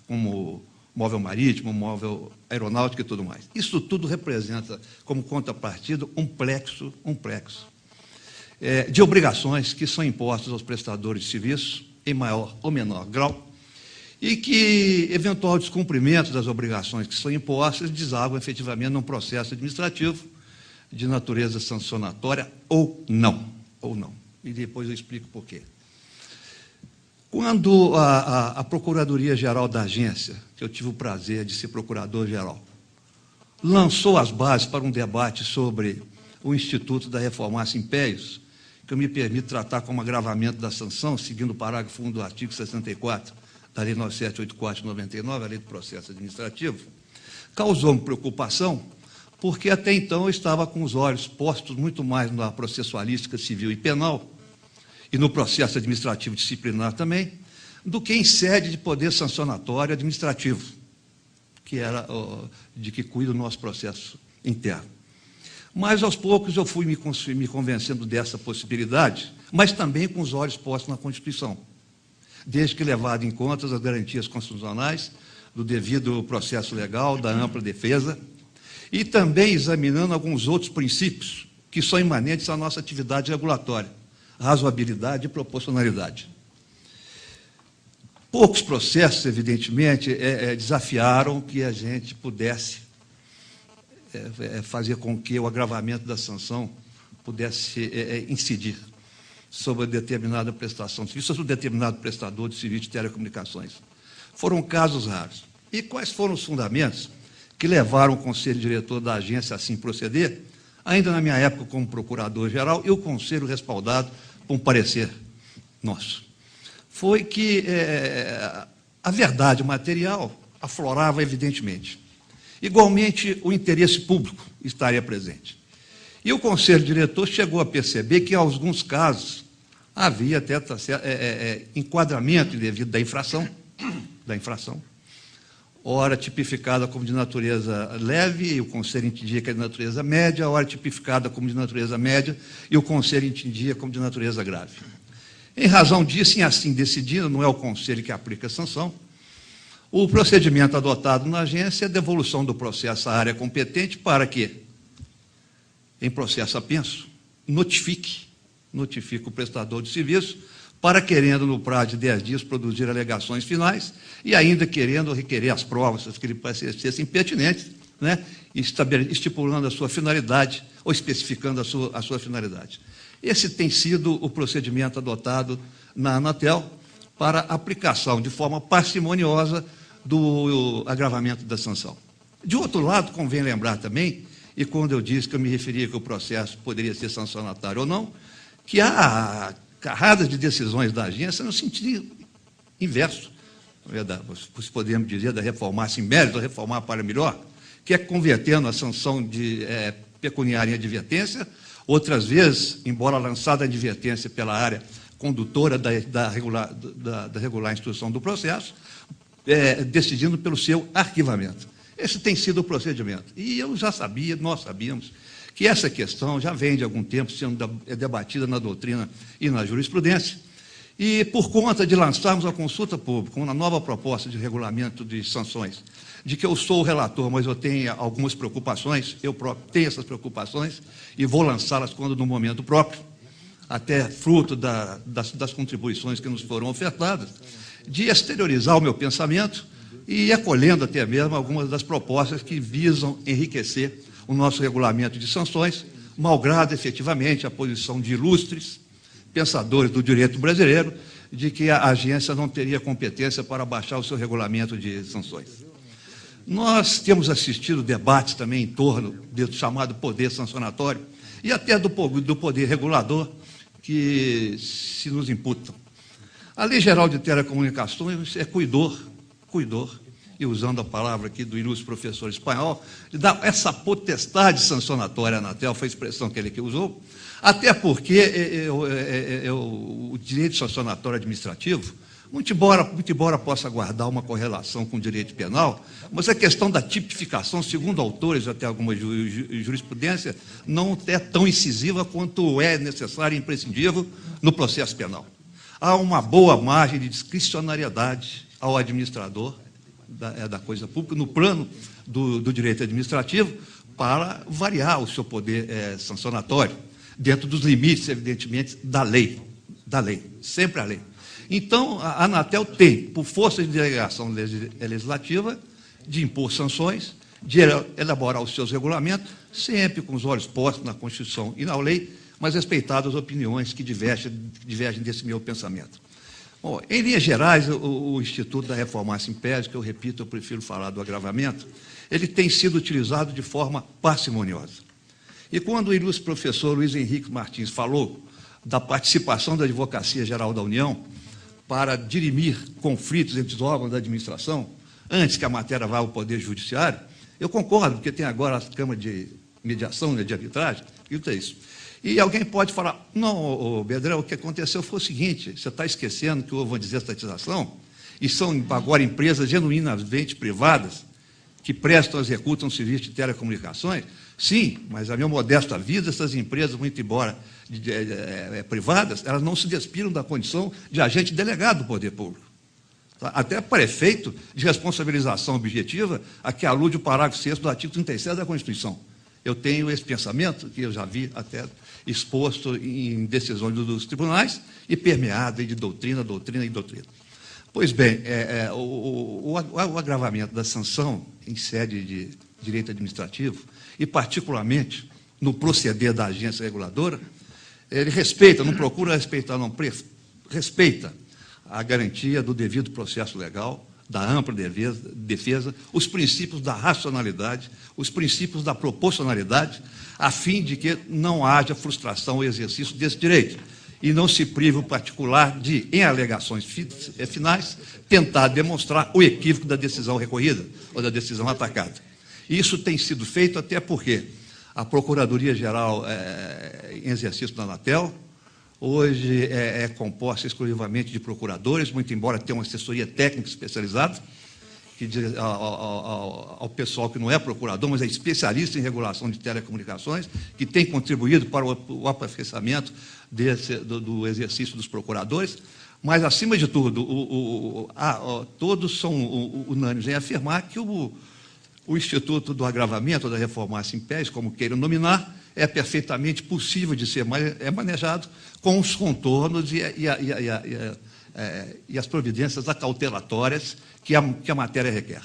como móvel marítimo, móvel aeronáutico e tudo mais. Isso tudo representa, como contrapartida, um plexo de obrigações que são impostas aos prestadores de serviço, em maior ou menor grau, e que eventual descumprimento das obrigações que são impostas desaguam efetivamente num processo administrativo de natureza sancionatória ou não. E depois eu explico por quê. Quando a Procuradoria-Geral da Agência, que eu tive o prazer de ser Procurador-Geral, lançou as bases para um debate sobre o Instituto da Reformácia Impérios, que eu me permito tratar como agravamento da sanção, seguindo o parágrafo 1 do artigo 64 da Lei 9784 de 99, a Lei do Processo Administrativo, causou-me preocupação, porque até então eu estava com os olhos postos muito mais na processualística civil e penal, e no processo administrativo disciplinar também, do que em sede de poder sancionatório administrativo, que era de que cuida o nosso processo interno. Mas, aos poucos, eu fui me convencendo dessa possibilidade, mas também com os olhos postos na Constituição, desde que levado em conta as garantias constitucionais, do devido processo legal, da ampla defesa, e também examinando alguns outros princípios que são imanentes à nossa atividade regulatória, razoabilidade e proporcionalidade. Poucos processos, evidentemente, desafiaram que a gente pudesse fazer com que o agravamento da sanção pudesse incidir sobre determinada prestação de serviço, sobre determinado prestador de serviço de telecomunicações. Foram casos raros. E quais foram os fundamentos que levaram o Conselho Diretor da agência a assim proceder, ainda na minha época como Procurador-Geral, e o Conselho respaldado por um parecer nosso? Foi que a verdade material aflorava evidentemente. Igualmente, o interesse público estaria presente. E o Conselho Diretor chegou a perceber que, em alguns casos, havia até enquadramento indevido da infração, ora tipificada como de natureza leve, e o Conselho entendia que era de natureza média, ora tipificada como de natureza média, e o Conselho entendia como de natureza grave. Em razão disso, e assim decidindo, não é o Conselho que aplica a sanção, o procedimento adotado na agência é a devolução do processo à área competente para que, em processo apenso, notifique o prestador de serviço para, querendo, no prazo de 10 dias, produzir alegações finais e ainda querendo requerer as provas que lhe parecessem pertinentes, né, estipulando a sua finalidade ou especificando a sua finalidade. Esse tem sido o procedimento adotado na Anatel para aplicação de forma parcimoniosa do agravamento da sanção. De outro lado, convém lembrar também, e quando eu disse que eu me referia que o processo poderia ser sancionatório ou não, que há carradas de decisões da agência no sentido inverso, se podemos dizer, da reformar-se em mérito, reformar para melhor, que é convertendo a sanção de pecuniária em advertência, outras vezes, embora lançada a advertência pela área condutora da regular instrução do processo, decidindo pelo seu arquivamento. Esse tem sido o procedimento. E eu já sabia, nós sabíamos, que essa questão já vem de algum tempo sendo debatida na doutrina e na jurisprudência, e por conta de lançarmos a consulta pública, uma nova proposta de regulamento de sanções, de que eu sou o relator, mas eu tenho algumas preocupações, eu próprio tenho essas preocupações, e vou lançá-las quando no momento próprio, até fruto das contribuições que nos foram ofertadas, de exteriorizar o meu pensamento e acolhendo até mesmo algumas das propostas que visam enriquecer o nosso regulamento de sanções, malgrado efetivamente a posição de ilustres pensadores do direito brasileiro, de que a agência não teria competência para baixar o seu regulamento de sanções. Nós temos assistido debates também em torno do chamado poder sancionatório e até do poder regulador que se nos imputam. A Lei Geral de Telecomunicações cuidou, e usando a palavra aqui do ilustre professor espanhol, de dar essa potestade sancionatória à Anatel, foi a expressão que ele aqui usou, até porque o direito sancionatório administrativo, muito embora possa guardar uma correlação com o direito penal, mas a questão da tipificação, segundo autores, até alguma jurisprudência, não é tão incisiva quanto é necessário e imprescindível no processo penal. Há uma boa margem de discricionariedade ao administrador da coisa pública, no plano do direito administrativo, para variar o seu poder sancionatório, dentro dos limites, evidentemente, da lei, sempre a lei. Então, a Anatel tem, por força de delegação legislativa, de impor sanções, de elaborar os seus regulamentos, sempre com os olhos postos na Constituição e na lei, mas respeitadas as opiniões que divergem desse meu pensamento. Bom, em linhas gerais, o Instituto da Reformácia Império, que eu repito, eu prefiro falar do agravamento, ele tem sido utilizado de forma parcimoniosa. E quando o ilustre professor Luiz Henrique Martins falou da participação da Advocacia Geral da União para dirimir conflitos entre os órgãos da administração, antes que a matéria vá ao Poder Judiciário, eu concordo, porque tem agora a Câmara de Mediação, de arbitragem, isso é isso. E alguém pode falar, não, Bedrão, o que aconteceu foi o seguinte, você está esquecendo que houve uma desestatização, e são agora empresas genuinamente privadas, que prestam, executam serviço de telecomunicações? Sim, mas a minha modesta vida, essas empresas, muito embora privadas, elas não se despiram da condição de agente delegado do poder público. Tá? Até para efeito de responsabilização objetiva, a que alude o parágrafo 6º do artigo 37 da Constituição. Eu tenho esse pensamento, que eu já vi até exposto em decisões dos tribunais, e permeado de doutrina. Pois bem, o agravamento da sanção em sede de direito administrativo, e particularmente no proceder da agência reguladora, ele respeita, não procura respeitar, não, respeita a garantia do devido processo legal, da ampla defesa, os princípios da racionalidade, os princípios da proporcionalidade, a fim de que não haja frustração ou exercício desse direito, e não se prive o particular de, em alegações finais, tentar demonstrar o equívoco da decisão recorrida ou da decisão atacada. Isso tem sido feito até porque a Procuradoria-Geral em exercício da Anatel hoje é composta exclusivamente de procuradores, muito embora tenha uma assessoria técnica especializada, que diz ao pessoal que não é procurador, mas é especialista em regulação de telecomunicações, que tem contribuído para o aperfeiçoamento do exercício dos procuradores, mas, acima de tudo, todos são unânimes em afirmar que o Instituto do Agravamento da Reformácia Império, como queiram nominar, é perfeitamente possível de ser manejado com os contornos e as providências acautelatórias que a matéria requer.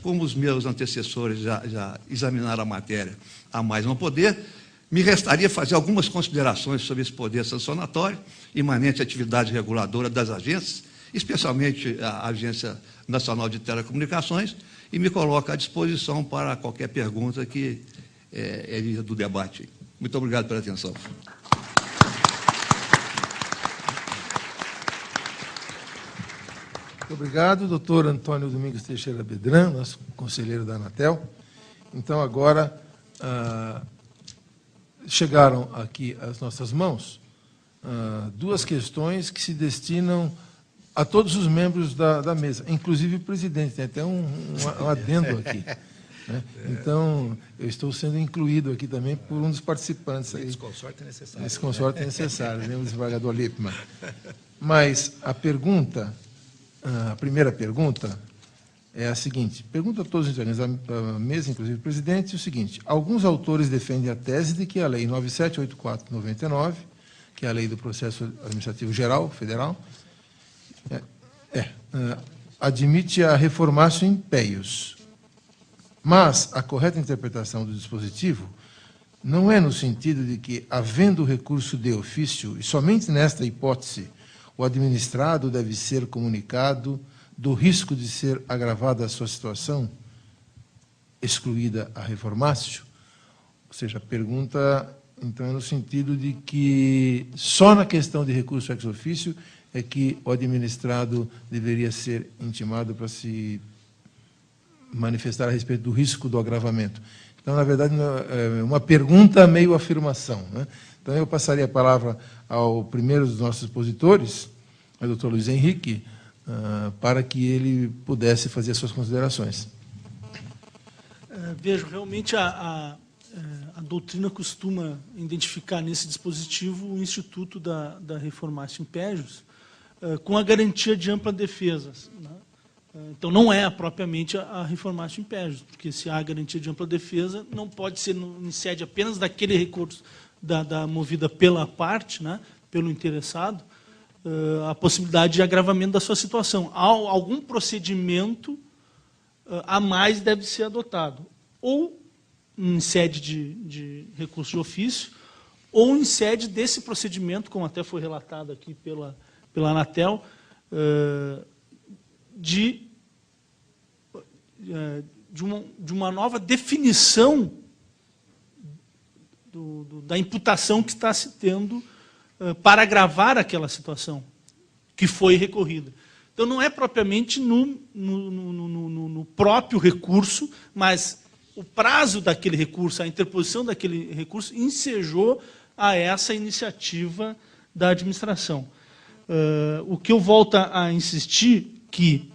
Como os meus antecessores já examinaram a matéria a mais não poder, me restaria fazer algumas considerações sobre esse poder sancionatório, imanente à atividade reguladora das agências, especialmente a Agência Nacional de Telecomunicações, e me coloco à disposição para qualquer pergunta que do debate. Muito obrigado pela atenção. Muito obrigado, doutor Antônio Domingos Teixeira Bedran, nosso conselheiro da Anatel. Então, agora, chegaram aqui às nossas mãos duas questões que se destinam a todos os membros da mesa, inclusive o presidente, tem até um adendo aqui. Né? Então, eu estou sendo incluído aqui também por um dos participantes. Esse consorte é necessário. Esse consorte é necessário, né? O desembargador Lippmann. Mas a primeira pergunta é a seguinte, pergunta a todos os integrantes da mesa, inclusive o presidente, o seguinte: alguns autores defendem a tese de que a Lei 9784/99, que é a Lei do Processo Administrativo Geral, Federal, admite a reformácio in peius. Mas a correta interpretação do dispositivo não é no sentido de que, havendo recurso de ofício, e somente nesta hipótese, o administrado deve ser comunicado do risco de ser agravada a sua situação, excluída a reformácio? Ou seja, a pergunta, então, é no sentido de que só na questão de recurso ex officio é que o administrado deveria ser intimado para se manifestar a respeito do risco do agravamento. Então, na verdade, é uma pergunta meio afirmação, né? Então, eu passaria a palavra ao primeiro dos nossos expositores, o doutor Luiz Henrique, para que ele pudesse fazer as suas considerações. Vejo, realmente a doutrina costuma identificar nesse dispositivo o Instituto da Reformatio Impejus, com a garantia de ampla defesa, né? Então, não é propriamente a Reformatio Impejus, porque se há garantia de ampla defesa, não pode ser em sede apenas daquele recurso movida pela parte, né, pelo interessado, a possibilidade de agravamento da sua situação. Algum procedimento a mais deve ser adotado, ou em sede de recurso de ofício, ou em sede desse procedimento, como até foi relatado aqui pela Anatel, de uma nova definição da imputação que está se tendo para agravar aquela situação que foi recorrida. Então, não é propriamente no próprio recurso, mas o prazo daquele recurso, a interposição daquele recurso, ensejou a essa iniciativa da administração. O que eu volto a insistir, que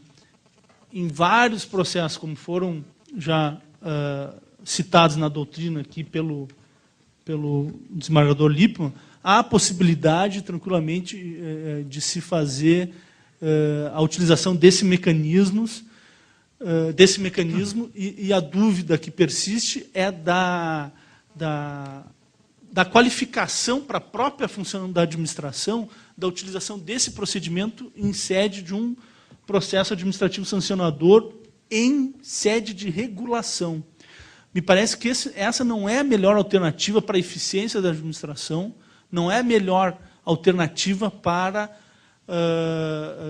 em vários processos, como foram já citados na doutrina aqui pelo desembargador Lippmann, há a possibilidade, tranquilamente, de se fazer a utilização desse mecanismo, e a dúvida que persiste é da qualificação para a própria função da administração, da utilização desse procedimento em sede de um processo administrativo sancionador em sede de regulação. Me parece que essa não é a melhor alternativa para a eficiência da administração, não é a melhor alternativa para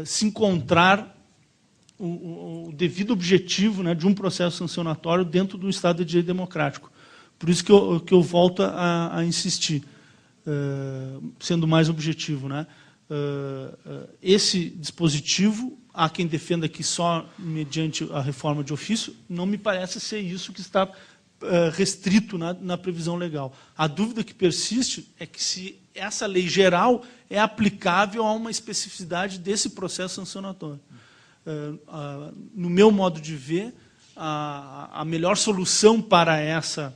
se encontrar o devido objetivo, né, de um processo sancionatório dentro do Estado de Direito Democrático. Por isso que eu volto a insistir, sendo mais objetivo, né? Esse dispositivo, há quem defenda que só mediante a reforma de ofício, não me parece ser isso que está restrito na previsão legal. A dúvida que persiste é que se essa lei geral é aplicável a uma especificidade desse processo sancionatório. No meu modo de ver, a melhor solução para essa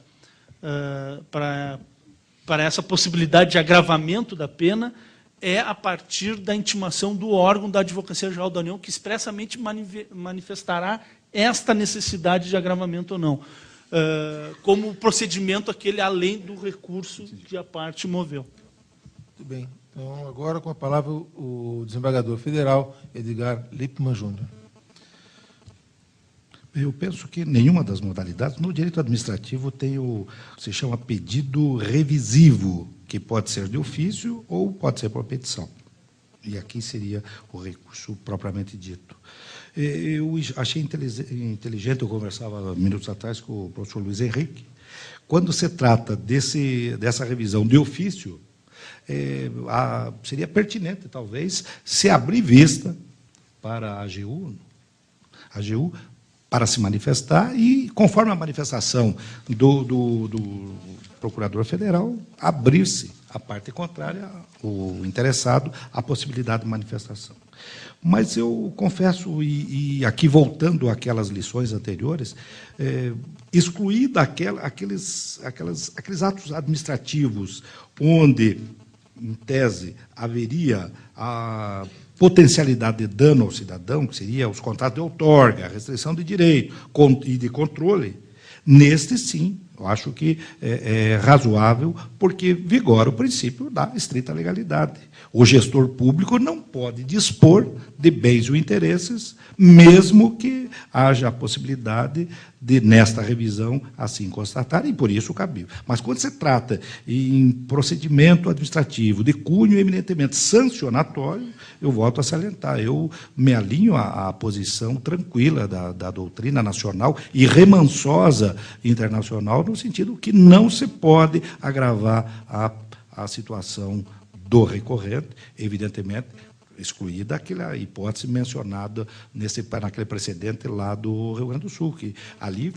possibilidade de agravamento da pena é a partir da intimação do órgão da Advocacia Geral da União, que expressamente manifestará esta necessidade de agravamento ou não, como procedimento aquele além do recurso que a parte moveu. Muito bem. Então, agora, com a palavra, o desembargador federal Edgar Lippmann Júnior. Eu penso que nenhuma das modalidades, no direito administrativo, tem o que se chama pedido revisivo, que pode ser de ofício ou pode ser por petição. E aqui seria o recurso propriamente dito. Eu achei inteligente, eu conversava minutos atrás com o professor Luiz Henrique, quando se trata dessa revisão de ofício, seria pertinente, talvez, se abrir vista para a AGU para se manifestar e, conforme a manifestação do procurador federal, abrir-se a parte contrária, o interessado, a possibilidade de manifestação. Mas eu confesso, e aqui voltando àquelas lições anteriores, excluir aqueles atos administrativos onde, em tese, haveria a potencialidade de dano ao cidadão, que seria os contratos de outorga, a restrição de direito e de controle, neste, sim, eu acho que é razoável, porque vigora o princípio da estrita legalidade. O gestor público não pode dispor de bens ou interesses, mesmo que haja a possibilidade de, nesta revisão, assim constatar, e por isso cabível. Mas quando se trata em procedimento administrativo de cunho eminentemente sancionatório, eu volto a salientar, eu me alinho à posição tranquila da doutrina nacional e remansosa internacional, no sentido que não se pode agravar a situação do recorrente, evidentemente, excluída aquela hipótese mencionada naquele precedente lá do Rio Grande do Sul, que ali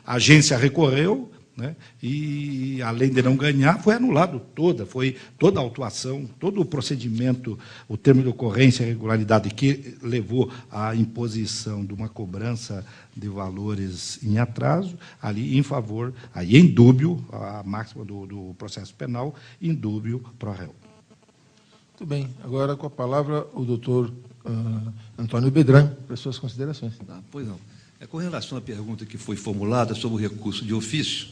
a agência recorreu, né, e, além de não ganhar, foi anulado foi toda a autuação, todo o procedimento, o termo de ocorrência e irregularidade que levou à imposição de uma cobrança de valores em atraso, ali em favor, aí em dúbio, a máxima do processo penal, em dúbio pro réu. Muito bem. Agora, com a palavra, o doutor Antônio Bedran, para suas considerações. Pois não. Com relação à pergunta que foi formulada sobre o recurso de ofício,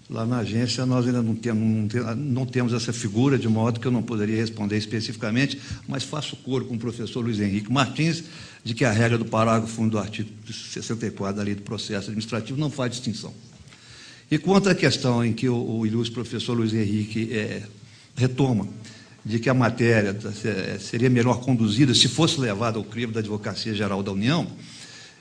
lá na agência nós ainda não temos essa figura, de modo que eu não poderia responder especificamente, mas faço coro com o professor Luiz Henrique Martins, de que a regra do parágrafo 1 do artigo 64 da Lei do Processo Administrativo não faz distinção. E quanto à questão em que o ilustre professor Luiz Henrique retoma, de que a matéria seria melhor conduzida se fosse levada ao crivo da Advocacia Geral da União,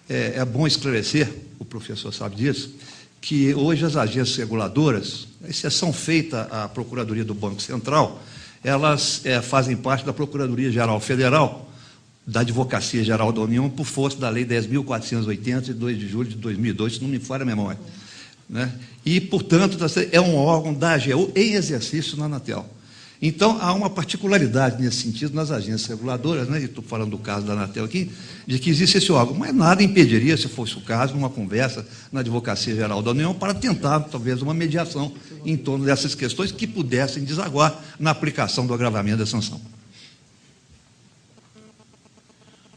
é bom esclarecer, o professor sabe disso, que hoje as agências reguladoras, a exceção feita à Procuradoria do Banco Central, elas fazem parte da Procuradoria Geral Federal, da Advocacia Geral da União, por força da Lei 10.480, de 2 de julho de 2002, se não me falha a memória. Né? E, portanto, é um órgão da AGU em exercício na Anatel. Então, há uma particularidade nesse sentido nas agências reguladoras, né? Estou falando do caso da Anatel aqui, de que existe esse órgão, mas nada impediria, se fosse o caso, uma conversa na Advocacia Geral da União para tentar, talvez, uma mediação em torno dessas questões que pudessem desaguar na aplicação do agravamento da sanção.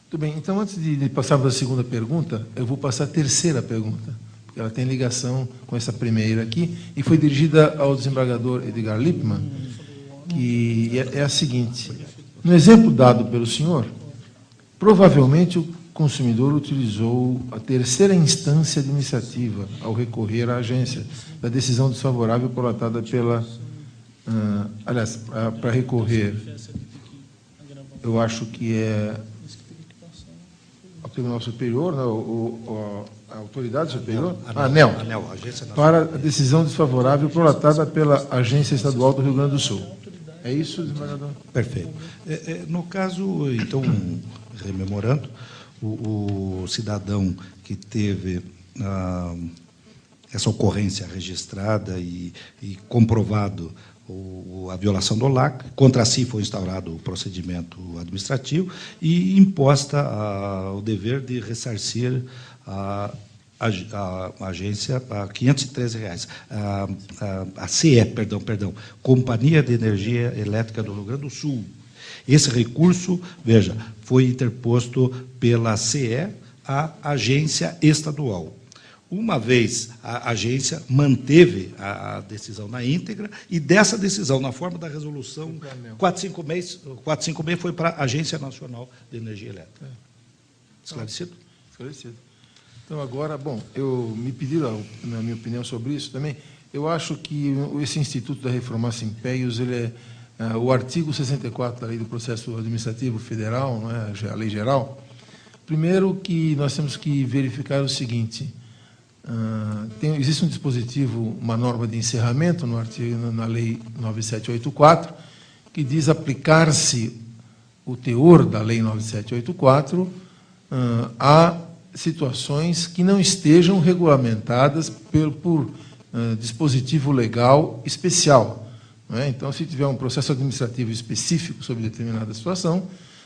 Muito bem. Então, antes de passarmos à segunda pergunta, eu vou passar a terceira pergunta, porque ela tem ligação com essa primeira aqui, e foi dirigida ao desembargador Edgar Lippmann, que é a seguinte: no exemplo dado pelo senhor, provavelmente o consumidor utilizou a terceira instância administrativa ao recorrer à agência da decisão desfavorável prolatada pela... aliás, para recorrer, eu acho que é ao Tribunal Superior, não, a Autoridade Superior? ANEL, para a decisão desfavorável prolatada pela Agência Estadual do Rio Grande do Sul. É isso, desembargador? Perfeito. No caso, então, rememorando, o cidadão que teve essa ocorrência registrada e comprovado a violação do LAC, contra si foi instaurado o procedimento administrativo e imposta o dever de ressarcir a agência a R$ 513, a CE, perdão, Companhia de Energia Elétrica do Rio Grande do Sul. Esse recurso, veja, foi interposto pela CE à agência estadual. Uma vez a agência manteve a decisão na íntegra, e dessa decisão, na forma da resolução 456 foi para a Agência Nacional de Energia Elétrica. Esclarecido? Esclarecido. Então, agora, bom, me pediram a minha opinião sobre isso também. Eu acho que esse Instituto da Reforma Impérios, ele o artigo 64 da Lei do Processo Administrativo Federal, não é, a lei geral. Primeiro, que nós temos que verificar o seguinte: existe um dispositivo, uma norma de encerramento na Lei 9784, que diz aplicar-se o teor da Lei 9784 a situações que não estejam regulamentadas por dispositivo legal especial. Não é? Então, se tiver um processo administrativo específico sobre determinada situação,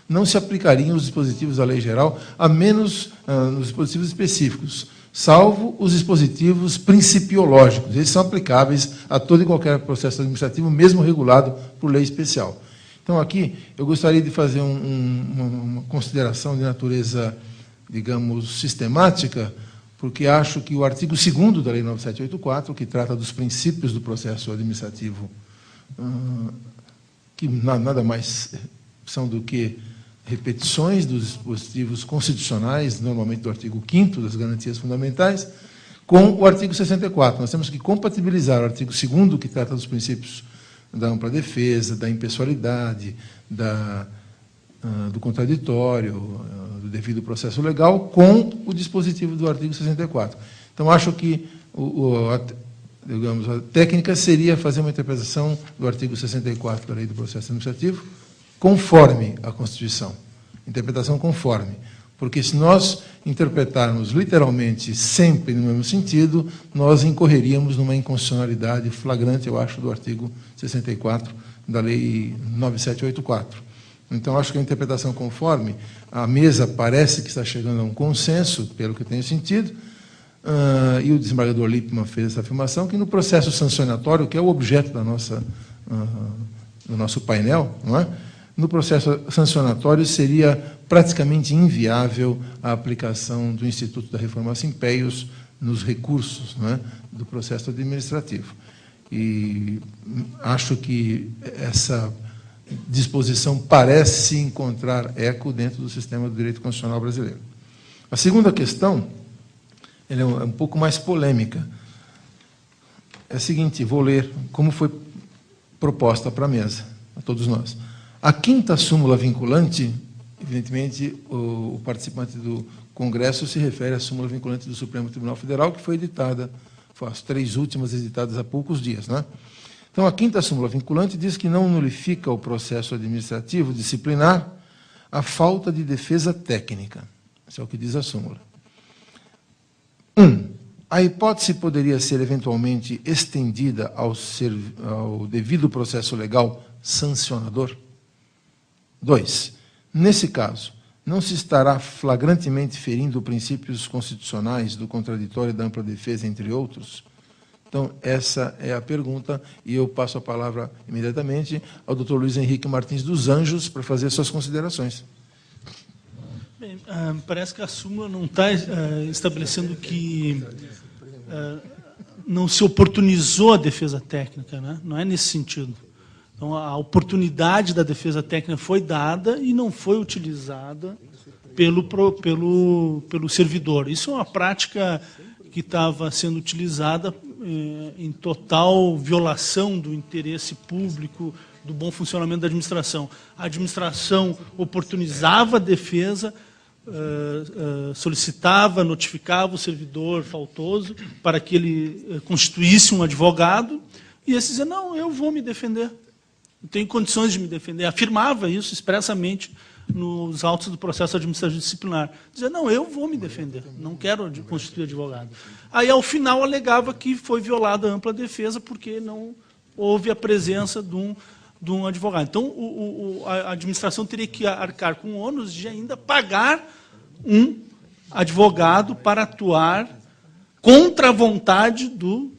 não se aplicariam os dispositivos da lei geral, a menos nos dispositivos específicos, salvo os dispositivos principiológicos. Eles são aplicáveis a todo e qualquer processo administrativo, mesmo regulado por lei especial. Então, aqui, eu gostaria de fazer uma consideração de natureza, digamos, sistemática, porque acho que o artigo 2º da Lei 9784, que trata dos princípios do processo administrativo, que nada mais são do que repetições dos dispositivos constitucionais, normalmente do artigo 5º das garantias fundamentais, com o artigo 64. Nós temos que compatibilizar o artigo 2º, que trata dos princípios da ampla defesa, da impessoalidade, da do contraditório, do devido processo legal, com o dispositivo do artigo 64. Então, acho que digamos, a técnica seria fazer uma interpretação do artigo 64 da Lei do Processo Administrativo conforme a Constituição. Interpretação conforme. Porque se nós interpretarmos literalmente sempre no mesmo sentido, nós incorreríamos numa inconstitucionalidade flagrante, eu acho, do artigo 64 da Lei 9784. Então, acho que a interpretação conforme, a mesa parece que está chegando a um consenso, pelo que eu tenho sentido, e o desembargador Lippmann fez essa afirmação, que no processo sancionatório, que é o objeto da do nosso painel, não é? No processo sancionatório seria praticamente inviável a aplicação do Instituto da Reforma Simpeios nos recursos, não é, do processo administrativo. E acho que essa disposição parece encontrar eco dentro do sistema do direito constitucional brasileiro. A segunda questão, ela é um pouco mais polêmica. É a seguinte, vou ler como foi proposta para a mesa, a todos nós. A quinta súmula vinculante, evidentemente, o participante do Congresso se refere à súmula vinculante do Supremo Tribunal Federal, que foi editada, foi as 3 últimas editadas há poucos dias, né? Então, a quinta súmula vinculante diz que não nulifica o processo administrativo disciplinar a falta de defesa técnica. Isso é o que diz a súmula. 1. A hipótese poderia ser eventualmente estendida ao devido processo legal sancionador? 2. Nesse caso, não se estará flagrantemente ferindo princípios constitucionais do contraditório e da ampla defesa, entre outros? Então, essa é a pergunta, e eu passo a palavra imediatamente ao Dr. Luiz Henrique Martins dos Anjos para fazer suas considerações. Bem, parece que a súmula não está estabelecendo que não se oportunizou a defesa técnica, né? Não é nesse sentido. Então, a oportunidade da defesa técnica foi dada e não foi utilizada pelo servidor. Isso é uma prática que estava sendo utilizada em total violação do interesse público, do bom funcionamento da administração. A administração oportunizava a defesa, solicitava, notificava o servidor faltoso para que ele constituísse um advogado, e esse dizia, não, eu vou me defender. Tenho condições de me defender. Afirmava isso expressamente nos autos do processo administrativo disciplinar. Dizia, não, eu vou me defender, não quero constituir advogado. Aí, ao final, alegava que foi violada a ampla defesa porque não houve a presença de um advogado. Então, a administração teria que arcar com o ônus de ainda pagar um advogado para atuar contra a vontade do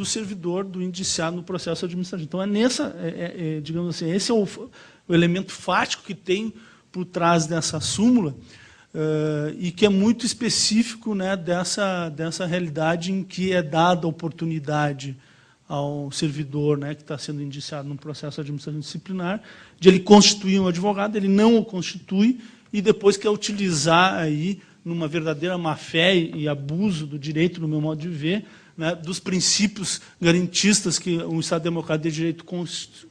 servidor, do indiciado no processo administrativo. Então, digamos assim, esse é o elemento fático que tem por trás dessa súmula e que é muito específico, né, dessa realidade em que é dada a oportunidade ao servidor, né, que está sendo indiciado no processo administrativo disciplinar, de ele constituir um advogado, ele não o constitui e depois quer utilizar aí numa verdadeira má-fé e abuso do direito, no meu modo de ver, né, dos princípios garantistas que o Estado Democrático de Direito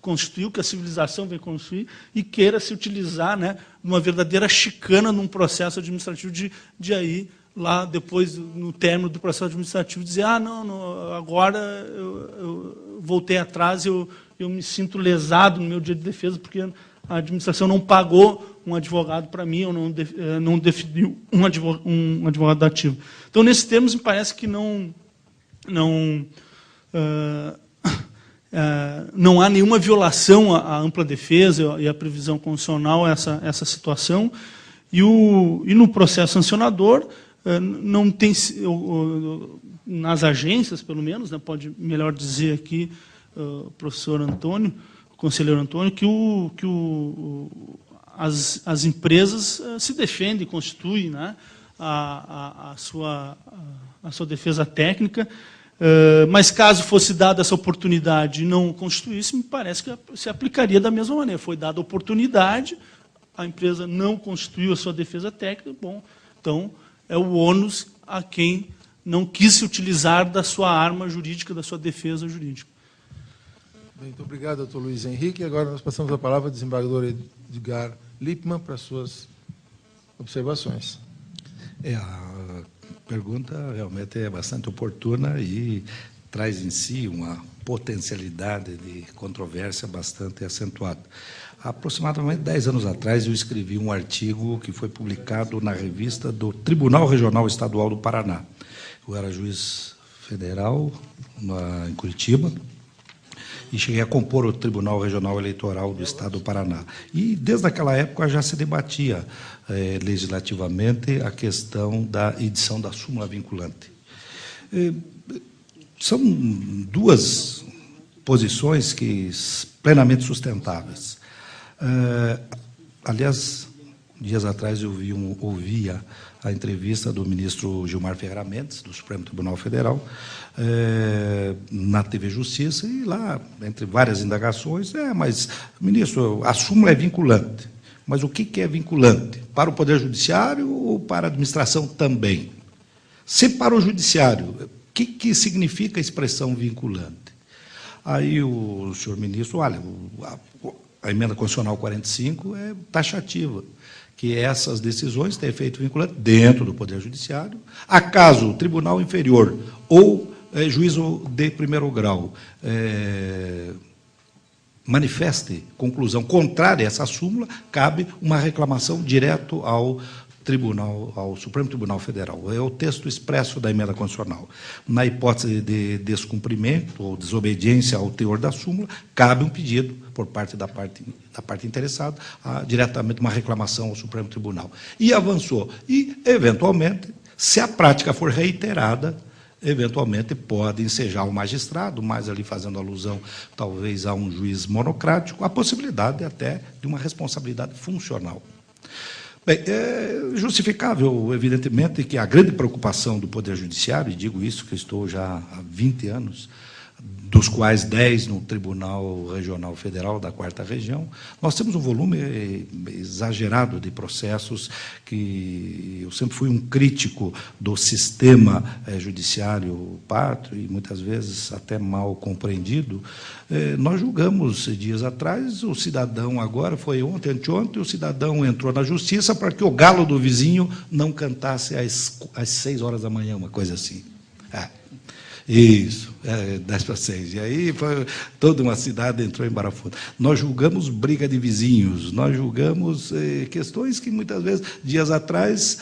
constituiu, que a civilização vem construir, e queira se utilizar, né, uma verdadeira chicana num processo administrativo de aí, lá depois, no término do processo administrativo, dizer, não, agora eu voltei atrás, eu me sinto lesado no meu dia de defesa, porque a administração não pagou um advogado para mim, ou não definiu um advogado ativo. Então, nesses termos, me parece que não há nenhuma violação à ampla defesa e à previsão constitucional essa situação, e no processo sancionador não tem, nas agências pelo menos, né, pode melhor dizer aqui o professor Antônio, o conselheiro Antônio, que as empresas se defendem, constituem, né, a sua defesa técnica, mas caso fosse dada essa oportunidade e não constituísse, me parece que se aplicaria da mesma maneira. Foi dada a oportunidade, a empresa não constituiu a sua defesa técnica, bom, então é o ônus a quem não quis se utilizar da sua arma jurídica, da sua defesa jurídica. Bem, muito obrigado, doutor Luiz Henrique. Agora nós passamos a palavra ao desembargador Edgar Lippmann para suas observações. A pergunta realmente é bastante oportuna e traz em si uma potencialidade de controvérsia bastante acentuada. Há aproximadamente 10 anos atrás, eu escrevi um artigo que foi publicado na revista do Tribunal Regional Estadual do Paraná. Eu era juiz federal em Curitiba e cheguei a compor o Tribunal Regional Eleitoral do Estado do Paraná. E, desde aquela época, já se debatia legislativamente a questão da edição da súmula vinculante. São duas posições plenamente sustentáveis. Aliás, dias atrás eu ouvia a entrevista do ministro Gilmar Ferreira Mendes, do Supremo Tribunal Federal, na TV Justiça, e lá, entre várias indagações, mas, ministro, a súmula é vinculante. Mas o que é vinculante? Para o Poder Judiciário ou para a administração também? Se para o Judiciário, o que significa a expressão vinculante? Aí o senhor ministro, olha, a emenda constitucional 45 é taxativa, que essas decisões têm efeito vinculante dentro do Poder Judiciário. Acaso o tribunal inferior ou juízo de primeiro grau manifeste conclusão contrária a essa súmula, cabe uma reclamação direto ao Supremo Tribunal Federal. É o texto expresso da emenda constitucional. Na hipótese de descumprimento ou desobediência ao teor da súmula, cabe um pedido por parte da parte interessada, diretamente uma reclamação ao Supremo Tribunal. E avançou. E, eventualmente, se a prática for reiterada, eventualmente pode ensejar o magistrado, mais ali fazendo alusão, talvez, a um juiz monocrático, a possibilidade até de uma responsabilidade funcional. Bem, é justificável, evidentemente, que a grande preocupação do Poder Judiciário, e digo isso que estou já há 20 anos, dos quais 10 no Tribunal Regional Federal da 4ª Região, nós temos um volume exagerado de processos que eu sempre fui um crítico do sistema judiciário pátrio e muitas vezes até mal compreendido. Nós julgamos dias atrás, o cidadão agora, foi ontem, anteontem, o cidadão entrou na justiça para que o galo do vizinho não cantasse às 6 horas da manhã, uma coisa assim. Isso, 10 para 6. E aí toda uma cidade entrou em parafuso. Nós julgamos briga de vizinhos, nós julgamos questões que muitas vezes, dias atrás,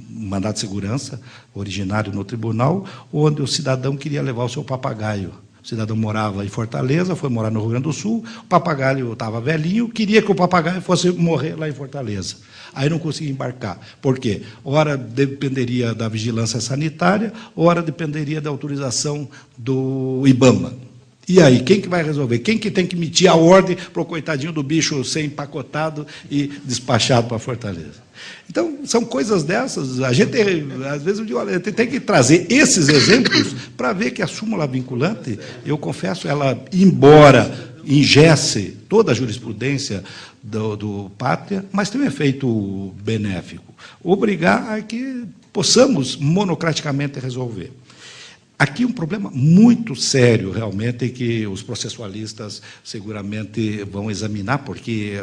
mandado de segurança, originário no tribunal, onde o cidadão queria levar o seu papagaio. O cidadão morava em Fortaleza, foi morar no Rio Grande do Sul, o papagaio estava velhinho, queria que o papagaio fosse morrer lá em Fortaleza. Aí não conseguia embarcar. Por quê? Ora dependeria da vigilância sanitária, ora dependeria da autorização do IBAMA. E aí, quem que vai resolver? Quem que tem que emitir a ordem para o coitadinho do bicho ser empacotado e despachado para Fortaleza? Então, são coisas dessas. A gente, às vezes, eu digo, olha, tem que trazer esses exemplos para ver que a súmula vinculante, eu confesso, ela, embora ingesse toda a jurisprudência do Pátria, mas tem um efeito benéfico. Obrigar a que possamos monocraticamente resolver. Aqui um problema muito sério, realmente, que os processualistas seguramente vão examinar, porque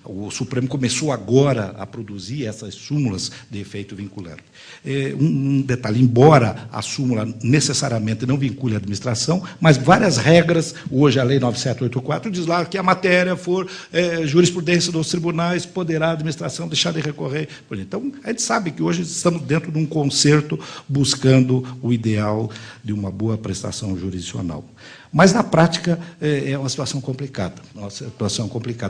o Supremo começou agora a produzir essas súmulas de efeito vinculante. Um detalhe, embora a súmula necessariamente não vincule a administração, mas várias regras, hoje a Lei 9784 diz lá que a matéria for jurisprudência dos tribunais, poderá a administração deixar de recorrer. Então, a gente sabe que hoje estamos dentro de um concerto buscando o ideal de uma boa prestação jurisdicional. Mas, na prática, é uma situação complicada.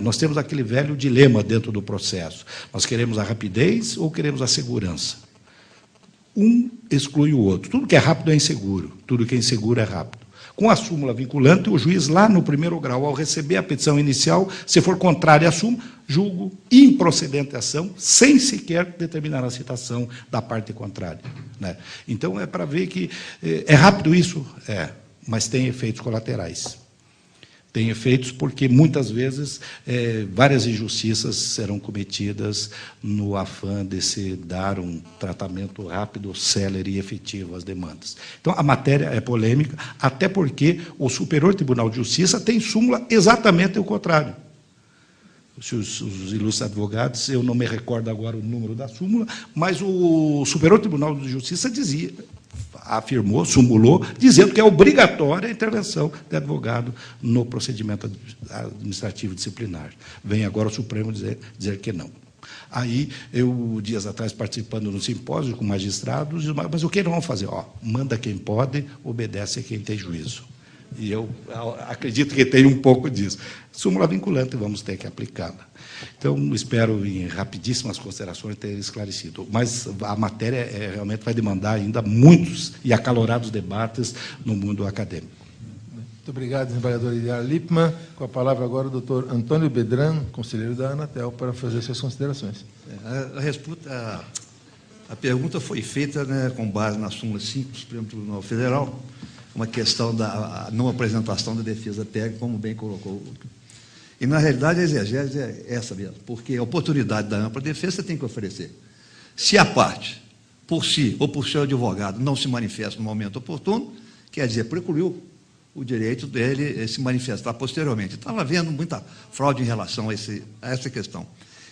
Nós temos aquele velho dilema dentro do processo. Nós queremos a rapidez ou queremos a segurança? Um exclui o outro. Tudo que é rápido é inseguro. Tudo que é inseguro é rápido. Com a súmula vinculante, o juiz, lá no primeiro grau, ao receber a petição inicial, se for contrária à súmula, julgo improcedente a ação, sem sequer determinar a citação da parte contrária. Né? Então, é para ver que é rápido isso? Mas tem efeitos colaterais. Tem efeitos porque, muitas vezes, várias injustiças serão cometidas no afã de se dar um tratamento rápido, célere e efetivo às demandas. Então, a matéria é polêmica, até porque o Superior Tribunal de Justiça tem súmula exatamente o contrário. os ilustres advogados, eu não me recordo agora o número da súmula, mas o Superior Tribunal de Justiça afirmou, sumulou, dizendo que é obrigatória a intervenção de advogado no procedimento administrativo disciplinar. Vem agora o Supremo dizer que não. Aí, eu, dias atrás, participando de um simpósio com magistrados, mas o que eles vão fazer? Manda quem pode, obedece a quem tem juízo. E eu acredito que tem um pouco disso. Súmula vinculante, vamos ter que aplicá-la. Então, espero, em rapidíssimas considerações, ter esclarecido. Mas a matéria realmente vai demandar ainda muitos e acalorados debates no mundo acadêmico. Muito obrigado, desembargador Eliar Lippmann. Com a palavra agora o doutor Antônio Bedran, conselheiro da Anatel, para fazer suas considerações. A pergunta foi feita, né, com base na súmula 5 do Supremo Tribunal Federal, uma questão da não apresentação da defesa técnica, como bem colocou. E, na realidade, a exegese é essa mesmo, porque a oportunidade da ampla defesa você tem que oferecer. Se a parte, por si ou por seu advogado, não se manifesta no momento oportuno, quer dizer, precluiu o direito dele se manifestar posteriormente. Estava havendo muita fraude em relação a essa questão.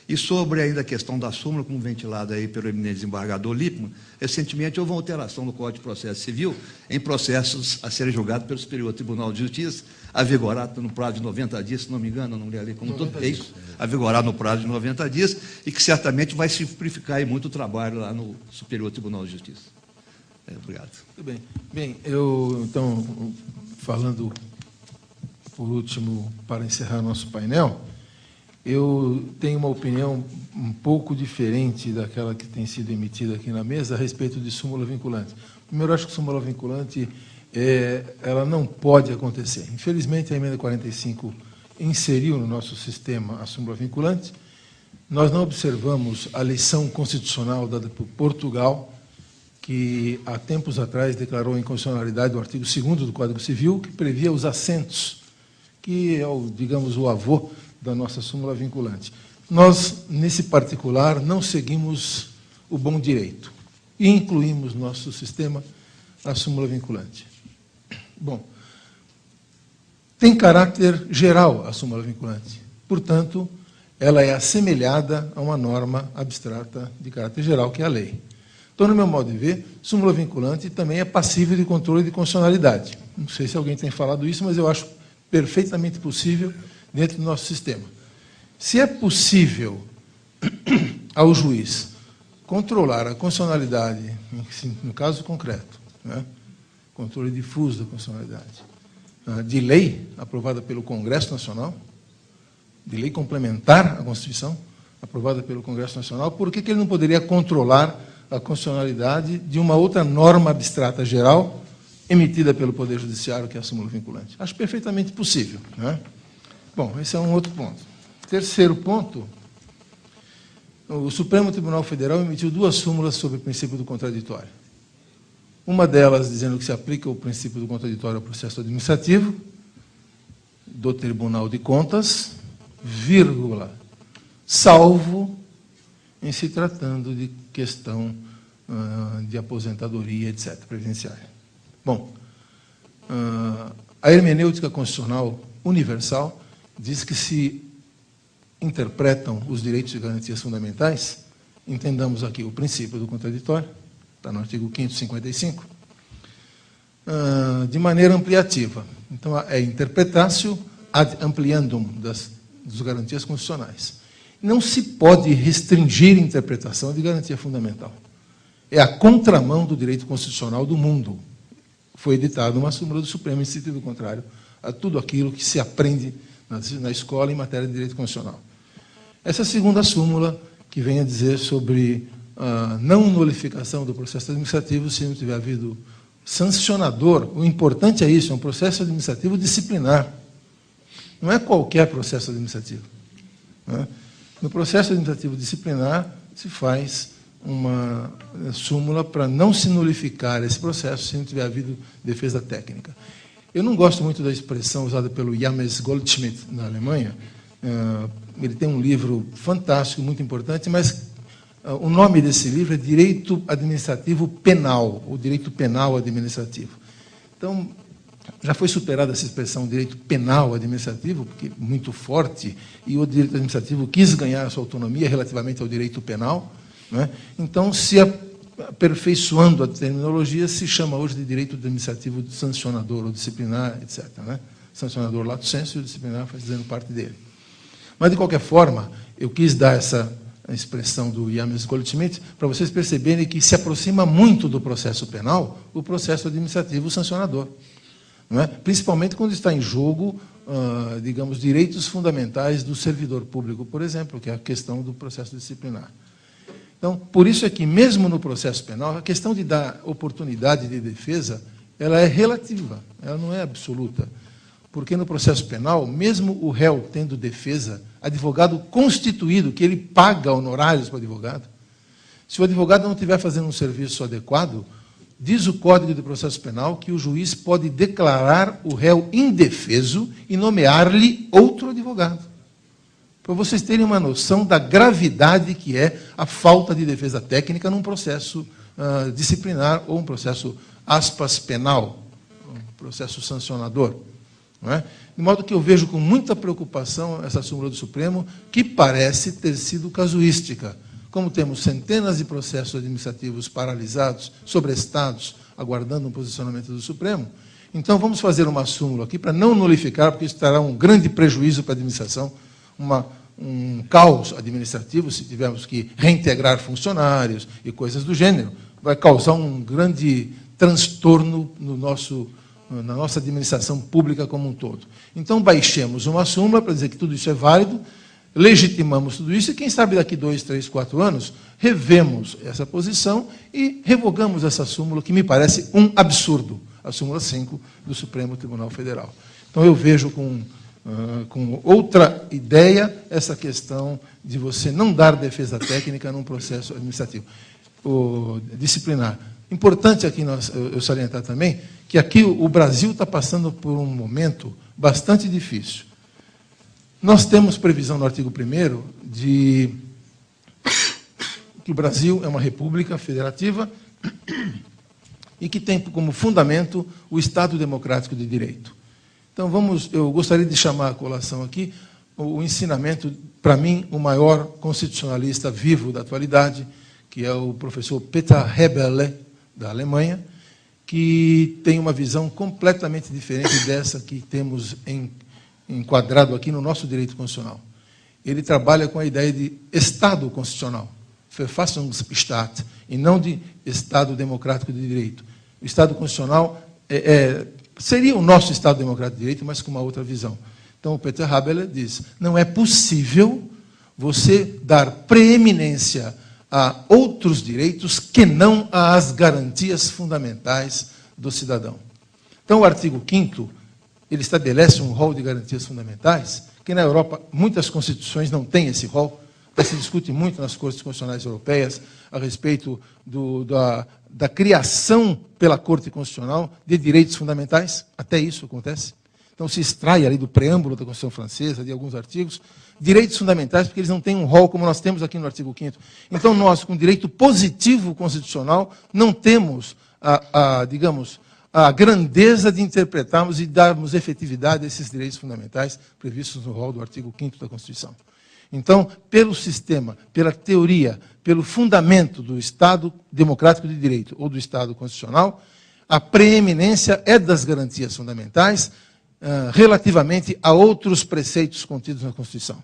E sobre ainda a questão da súmula, como ventilada aí pelo eminente desembargador Lippmann, recentemente houve uma alteração no Código de Processo Civil em processos a serem julgados pelo Superior Tribunal de Justiça, avigorado no prazo de 90 dias, se não me engano, não li ali como tudo é isso, avigorado no prazo de 90 dias, e que certamente vai simplificar aí muito o trabalho lá no Superior Tribunal de Justiça. Obrigado. Muito bem. Bem, eu, então, falando por último, para encerrar nosso painel, eu tenho uma opinião um pouco diferente daquela que tem sido emitida aqui na mesa a respeito de súmula vinculante. Primeiro, eu acho que súmula vinculante ela não pode acontecer. Infelizmente, a emenda 45 inseriu no nosso sistema a súmula vinculante. Nós não observamos a lição constitucional dada por Portugal, que há tempos atrás declarou a inconstitucionalidade do artigo 2º do Código Civil, que previa os assentos, que é, digamos, o avô da nossa súmula vinculante. Nós, nesse particular, não seguimos o bom direito e incluímos no nosso sistema a súmula vinculante. Bom, tem caráter geral a súmula vinculante, portanto, ela é assemelhada a uma norma abstrata de caráter geral, que é a lei. Então, no meu modo de ver, súmula vinculante também é passível de controle de constitucionalidade. Não sei se alguém tem falado isso, mas eu acho perfeitamente possível dentro do nosso sistema. Se é possível ao juiz controlar a constitucionalidade, no caso concreto, né, controle difuso da constitucionalidade, de lei aprovada pelo Congresso Nacional, de lei complementar à Constituição, aprovada pelo Congresso Nacional, por que ele não poderia controlar a constitucionalidade de uma outra norma abstrata geral emitida pelo Poder Judiciário, que é a súmula vinculante? Acho perfeitamente possível, né? Bom, esse é um outro ponto. Terceiro ponto, o Supremo Tribunal Federal emitiu 2 súmulas sobre o princípio do contraditório. Uma delas dizendo que se aplica o princípio do contraditório ao processo administrativo do Tribunal de Contas, vírgula, salvo em se tratando de questão de aposentadoria, etc., previdenciária. Bom, a hermenêutica constitucional universal diz que se interpretam os direitos e garantias fundamentais, entendamos aqui o princípio do contraditório, está no artigo 555, de maneira ampliativa. Então, é interpretatio ad ampliandum das garantias constitucionais. Não se pode restringir a interpretação de garantia fundamental. É a contramão do direito constitucional do mundo. Foi editada uma súmula do Supremo em sentido contrário a tudo aquilo que se aprende na escola em matéria de direito constitucional. Essa segunda súmula, que vem a dizer sobre a não nulificação do processo administrativo se não tiver havido sancionador, o importante é isso, é um processo administrativo disciplinar. Não é qualquer processo administrativo, né? No processo administrativo disciplinar se faz uma súmula para não se nulificar esse processo se não tiver havido defesa técnica. Eu não gosto muito da expressão usada pelo James Goldschmidt, na Alemanha. Ele tem um livro fantástico, muito importante, mas o nome desse livro é Direito Administrativo Penal, ou Direito Penal Administrativo. Então, Já foi superada essa expressão direito penal administrativo, porque é muito forte, e o direito administrativo quis ganhar a sua autonomia relativamente ao direito penal, não é? Então, se aperfeiçoando a terminologia, se chama hoje de direito administrativo sancionador ou disciplinar, etc. Né? Sancionador lato sensu e o disciplinar fazendo parte dele. Mas, de qualquer forma, eu quis dar essa expressão do James Goldschmidt para vocês perceberem que se aproxima muito do processo penal o processo administrativo sancionador. Não é? Principalmente quando está em jogo, digamos, direitos fundamentais do servidor público, por exemplo, que é a questão do processo disciplinar. Então, por isso é que, mesmo no processo penal, a questão de dar oportunidade de defesa, ela é relativa, ela não é absoluta. Porque no processo penal, mesmo o réu tendo defesa, advogado constituído, que ele paga honorários para o advogado, se o advogado não estiver fazendo um serviço adequado, diz o Código de Processo Penal que o juiz pode declarar o réu indefeso e nomear-lhe outro advogado. Para vocês terem uma noção da gravidade que é a falta de defesa técnica num processo disciplinar ou um processo, aspas, penal, um processo sancionador. Não é? De modo que eu vejo com muita preocupação essa súmula do Supremo, que parece ter sido casuística. Como temos centenas de processos administrativos paralisados, sobrestados, aguardando um posicionamento do Supremo, então vamos fazer uma súmula aqui para não nulificar, porque isso terá um grande prejuízo para a administração, um caos administrativo, se tivermos que reintegrar funcionários e coisas do gênero, vai causar um grande transtorno na nossa administração pública como um todo. Então, baixemos uma súmula para dizer que tudo isso é válido, legitimamos tudo isso, e quem sabe daqui 2, 3, 4 anos, revemos essa posição e revogamos essa súmula, que me parece um absurdo, a súmula 5 do Supremo Tribunal Federal. Então, eu vejo com outra ideia essa questão de você não dar defesa técnica num processo administrativo disciplinar. Importante aqui eu salientar também que aqui o Brasil está passando por um momento bastante difícil. Nós temos previsão no artigo 1º de que o Brasil é uma república federativa e que tem como fundamento o Estado Democrático de Direito. Então, eu gostaria de chamar a colação aqui o ensinamento, para mim, o maior constitucionalista vivo da atualidade, que é o professor Peter Heberle, da Alemanha, que tem uma visão completamente diferente dessa que temos enquadrado aqui no nosso direito constitucional. Ele trabalha com a ideia de Estado constitucional, Verfassungsstaat, e não de Estado democrático de direito. O Estado constitucional seria o nosso Estado democrático de direito, mas com uma outra visão. Então, o Peter Heberle diz, não é possível você dar preeminência a outros direitos que não às garantias fundamentais do cidadão. Então, o artigo 5º, ele estabelece um rol de garantias fundamentais, que na Europa muitas constituições não têm esse rol. Se discute muito nas cortes constitucionais europeias a respeito da criação pela Corte Constitucional de direitos fundamentais. Até isso acontece. Então, se extrai ali do preâmbulo da Constituição Francesa, de alguns artigos, direitos fundamentais, porque eles não têm um rol como nós temos aqui no artigo 5º. Então, nós, com direito positivo constitucional, não temos, digamos, a grandeza de interpretarmos e darmos efetividade a esses direitos fundamentais previstos no rol do artigo 5º da Constituição. Então, pelo sistema, pela teoria, pelo fundamento do Estado democrático de direito ou do Estado constitucional, a preeminência é das garantias fundamentais relativamente a outros preceitos contidos na Constituição.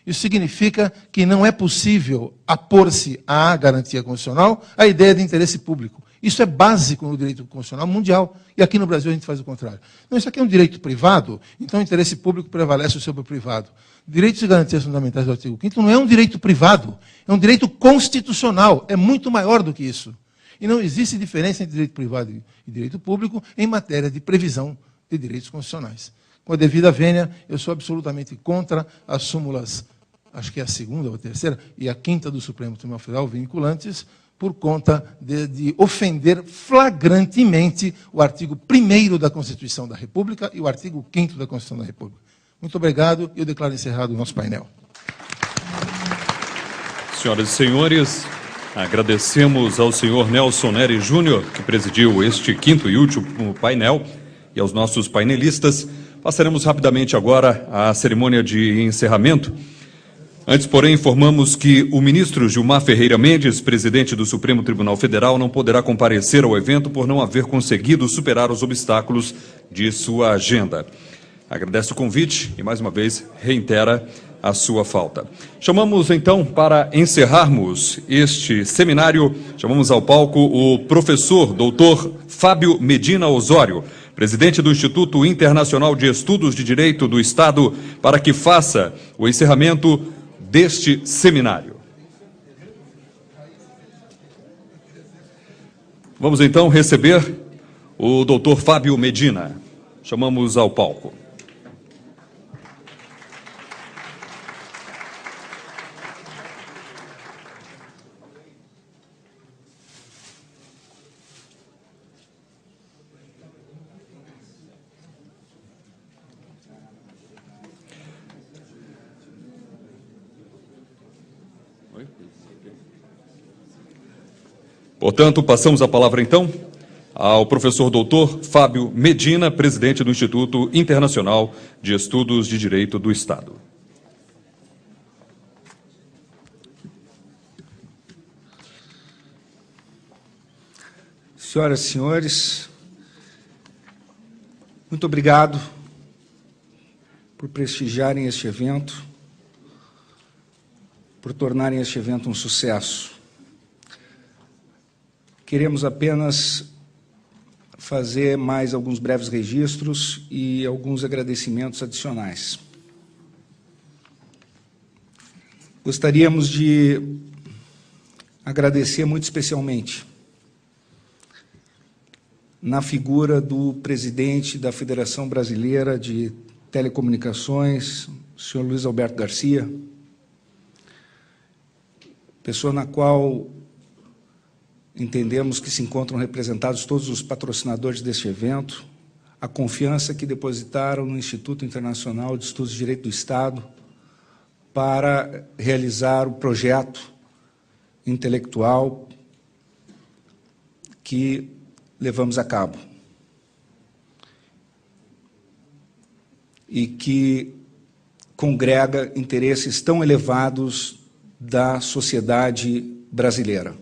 Isso significa que não é possível apor-se à garantia constitucional a ideia de interesse público. Isso é básico no direito constitucional mundial, e aqui no Brasil a gente faz o contrário. Não, isso aqui é um direito privado, então o interesse público prevalece sobre o privado. Direitos e garantias fundamentais do artigo 5º não é um direito privado, é um direito constitucional, é muito maior do que isso. E não existe diferença entre direito privado e direito público em matéria de previsão de direitos constitucionais. Com a devida vênia, eu sou absolutamente contra as súmulas, acho que é a 2ª ou a 3ª, e a 5ª do Supremo Tribunal Federal, vinculantes, por conta de ofender flagrantemente o artigo 1º da Constituição da República e o artigo 5º da Constituição da República. Muito obrigado, e eu declaro encerrado o nosso painel. Senhoras e senhores, agradecemos ao senhor Nelson Nery Júnior, que presidiu este 5º e último painel, e aos nossos painelistas. Passaremos rapidamente agora à cerimônia de encerramento. Antes, porém, informamos que o ministro Gilmar Ferreira Mendes, presidente do Supremo Tribunal Federal, não poderá comparecer ao evento por não haver conseguido superar os obstáculos de sua agenda. Agradece o convite e, mais uma vez, reitera a sua falta. Chamamos, então, para encerrarmos este seminário, chamamos ao palco o professor doutor Fábio Medina Osório, presidente do Instituto Internacional de Estudos de Direito do Estado, para que faça o encerramento deste seminário. Vamos, então, receber o doutor Fábio Medina. Chamamos ao palco. Portanto, passamos a palavra, então, ao professor doutor Fábio Medina, presidente do Instituto Internacional de Estudos de Direito do Estado. Senhoras e senhores, muito obrigado por prestigiarem este evento, por tornarem este evento um sucesso. Queremos apenas fazer mais alguns breves registros e alguns agradecimentos adicionais. Gostaríamos de agradecer muito especialmente na figura do presidente da Federação Brasileira de Telecomunicações, o senhor Luiz Alberto Garcia, pessoa na qual entendemos que se encontram representados todos os patrocinadores deste evento, a confiança que depositaram no Instituto Internacional de Estudos de Direito do Estado para realizar o projeto intelectual que levamos a cabo e que congrega interesses tão elevados da sociedade brasileira,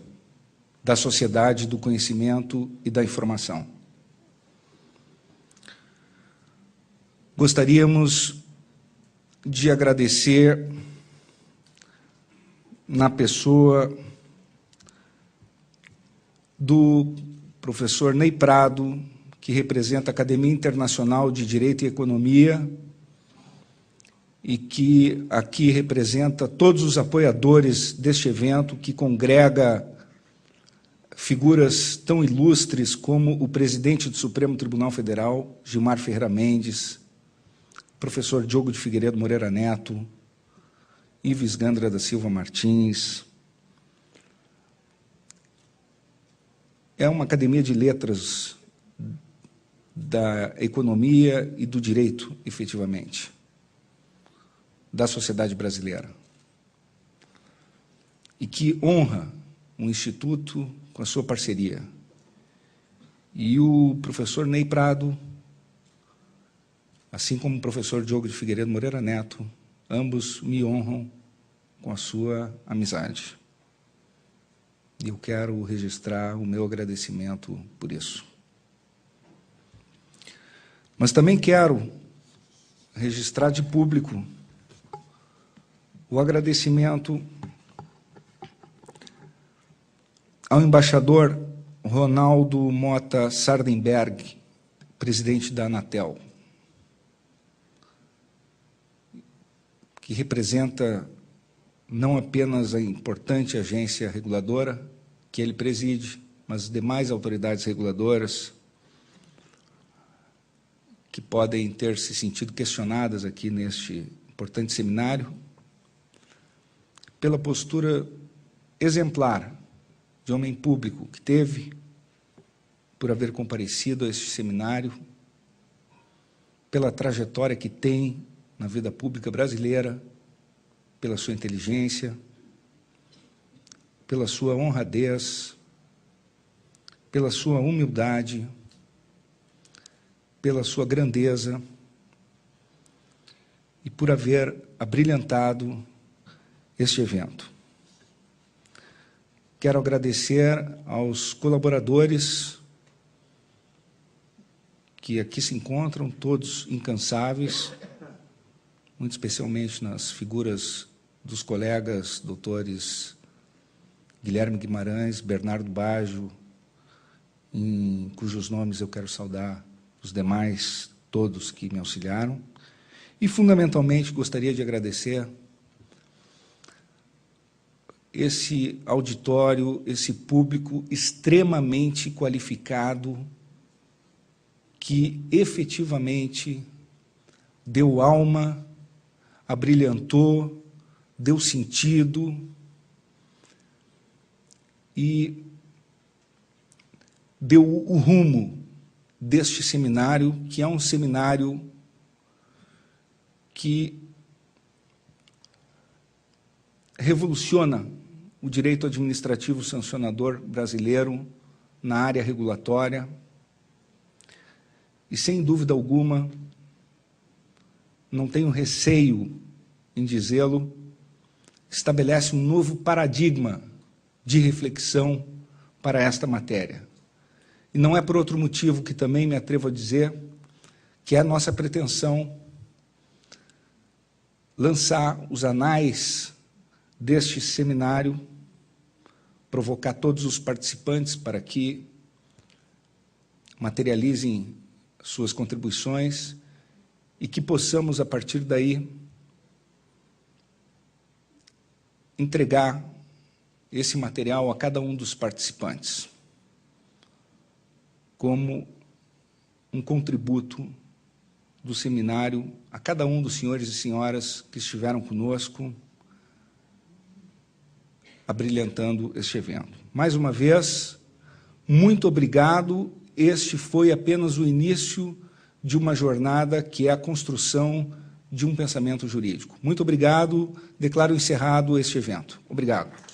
da sociedade do conhecimento e da informação. Gostaríamos de agradecer na pessoa do professor Ney Prado, que representa a Academia Internacional de Direito e Economia e que aqui representa todos os apoiadores deste evento, que congrega figuras tão ilustres como o presidente do Supremo Tribunal Federal, Gilmar Ferreira Mendes, professor Diogo de Figueiredo Moreira Neto, Ives Gandra da Silva Martins. É uma academia de letras da economia e do direito, efetivamente, da sociedade brasileira, e que honra um instituto com a sua parceria. E o professor Ney Prado, assim como o professor Diogo de Figueiredo Moreira Neto, ambos me honram com a sua amizade. E eu quero registrar o meu agradecimento por isso. Mas também quero registrar de público o agradecimento ao embaixador Ronaldo Mota Sardenberg, presidente da Anatel, que representa não apenas a importante agência reguladora que ele preside, mas as demais autoridades reguladoras que podem ter se sentido questionadas aqui neste importante seminário, pela postura exemplar de homem público que teve, por haver comparecido a este seminário, pela trajetória que tem na vida pública brasileira, pela sua inteligência, pela sua honradez, pela sua humildade pela sua grandeza e por haver abrilhantado este evento. Quero agradecer aos colaboradores que aqui se encontram, todos incansáveis, muito especialmente nas figuras dos colegas doutores Guilherme Guimarães, Bernardo Baggio, em cujos nomes eu quero saudar os demais, todos que me auxiliaram. E, fundamentalmente, gostaria de agradecer esse auditório, esse público extremamente qualificado, que efetivamente deu alma, abrilhantou, deu sentido e deu o rumo deste seminário, que é um seminário que revoluciona o direito administrativo sancionador brasileiro na área regulatória e, sem dúvida alguma, não tenho receio em dizê-lo, estabelece um novo paradigma de reflexão para esta matéria. E não é por outro motivo que também me atrevo a dizer que é a nossa pretensão lançar os anais deste seminário, provocar todos os participantes para que materializem suas contribuições e que possamos, a partir daí, entregar esse material a cada um dos participantes como um contributo do seminário a cada um dos senhores e senhoras que estiveram conosco, abrilhantando este evento. Mais uma vez, muito obrigado. Este foi apenas o início de uma jornada que é a construção de um pensamento jurídico. Muito obrigado. Declaro encerrado este evento. Obrigado.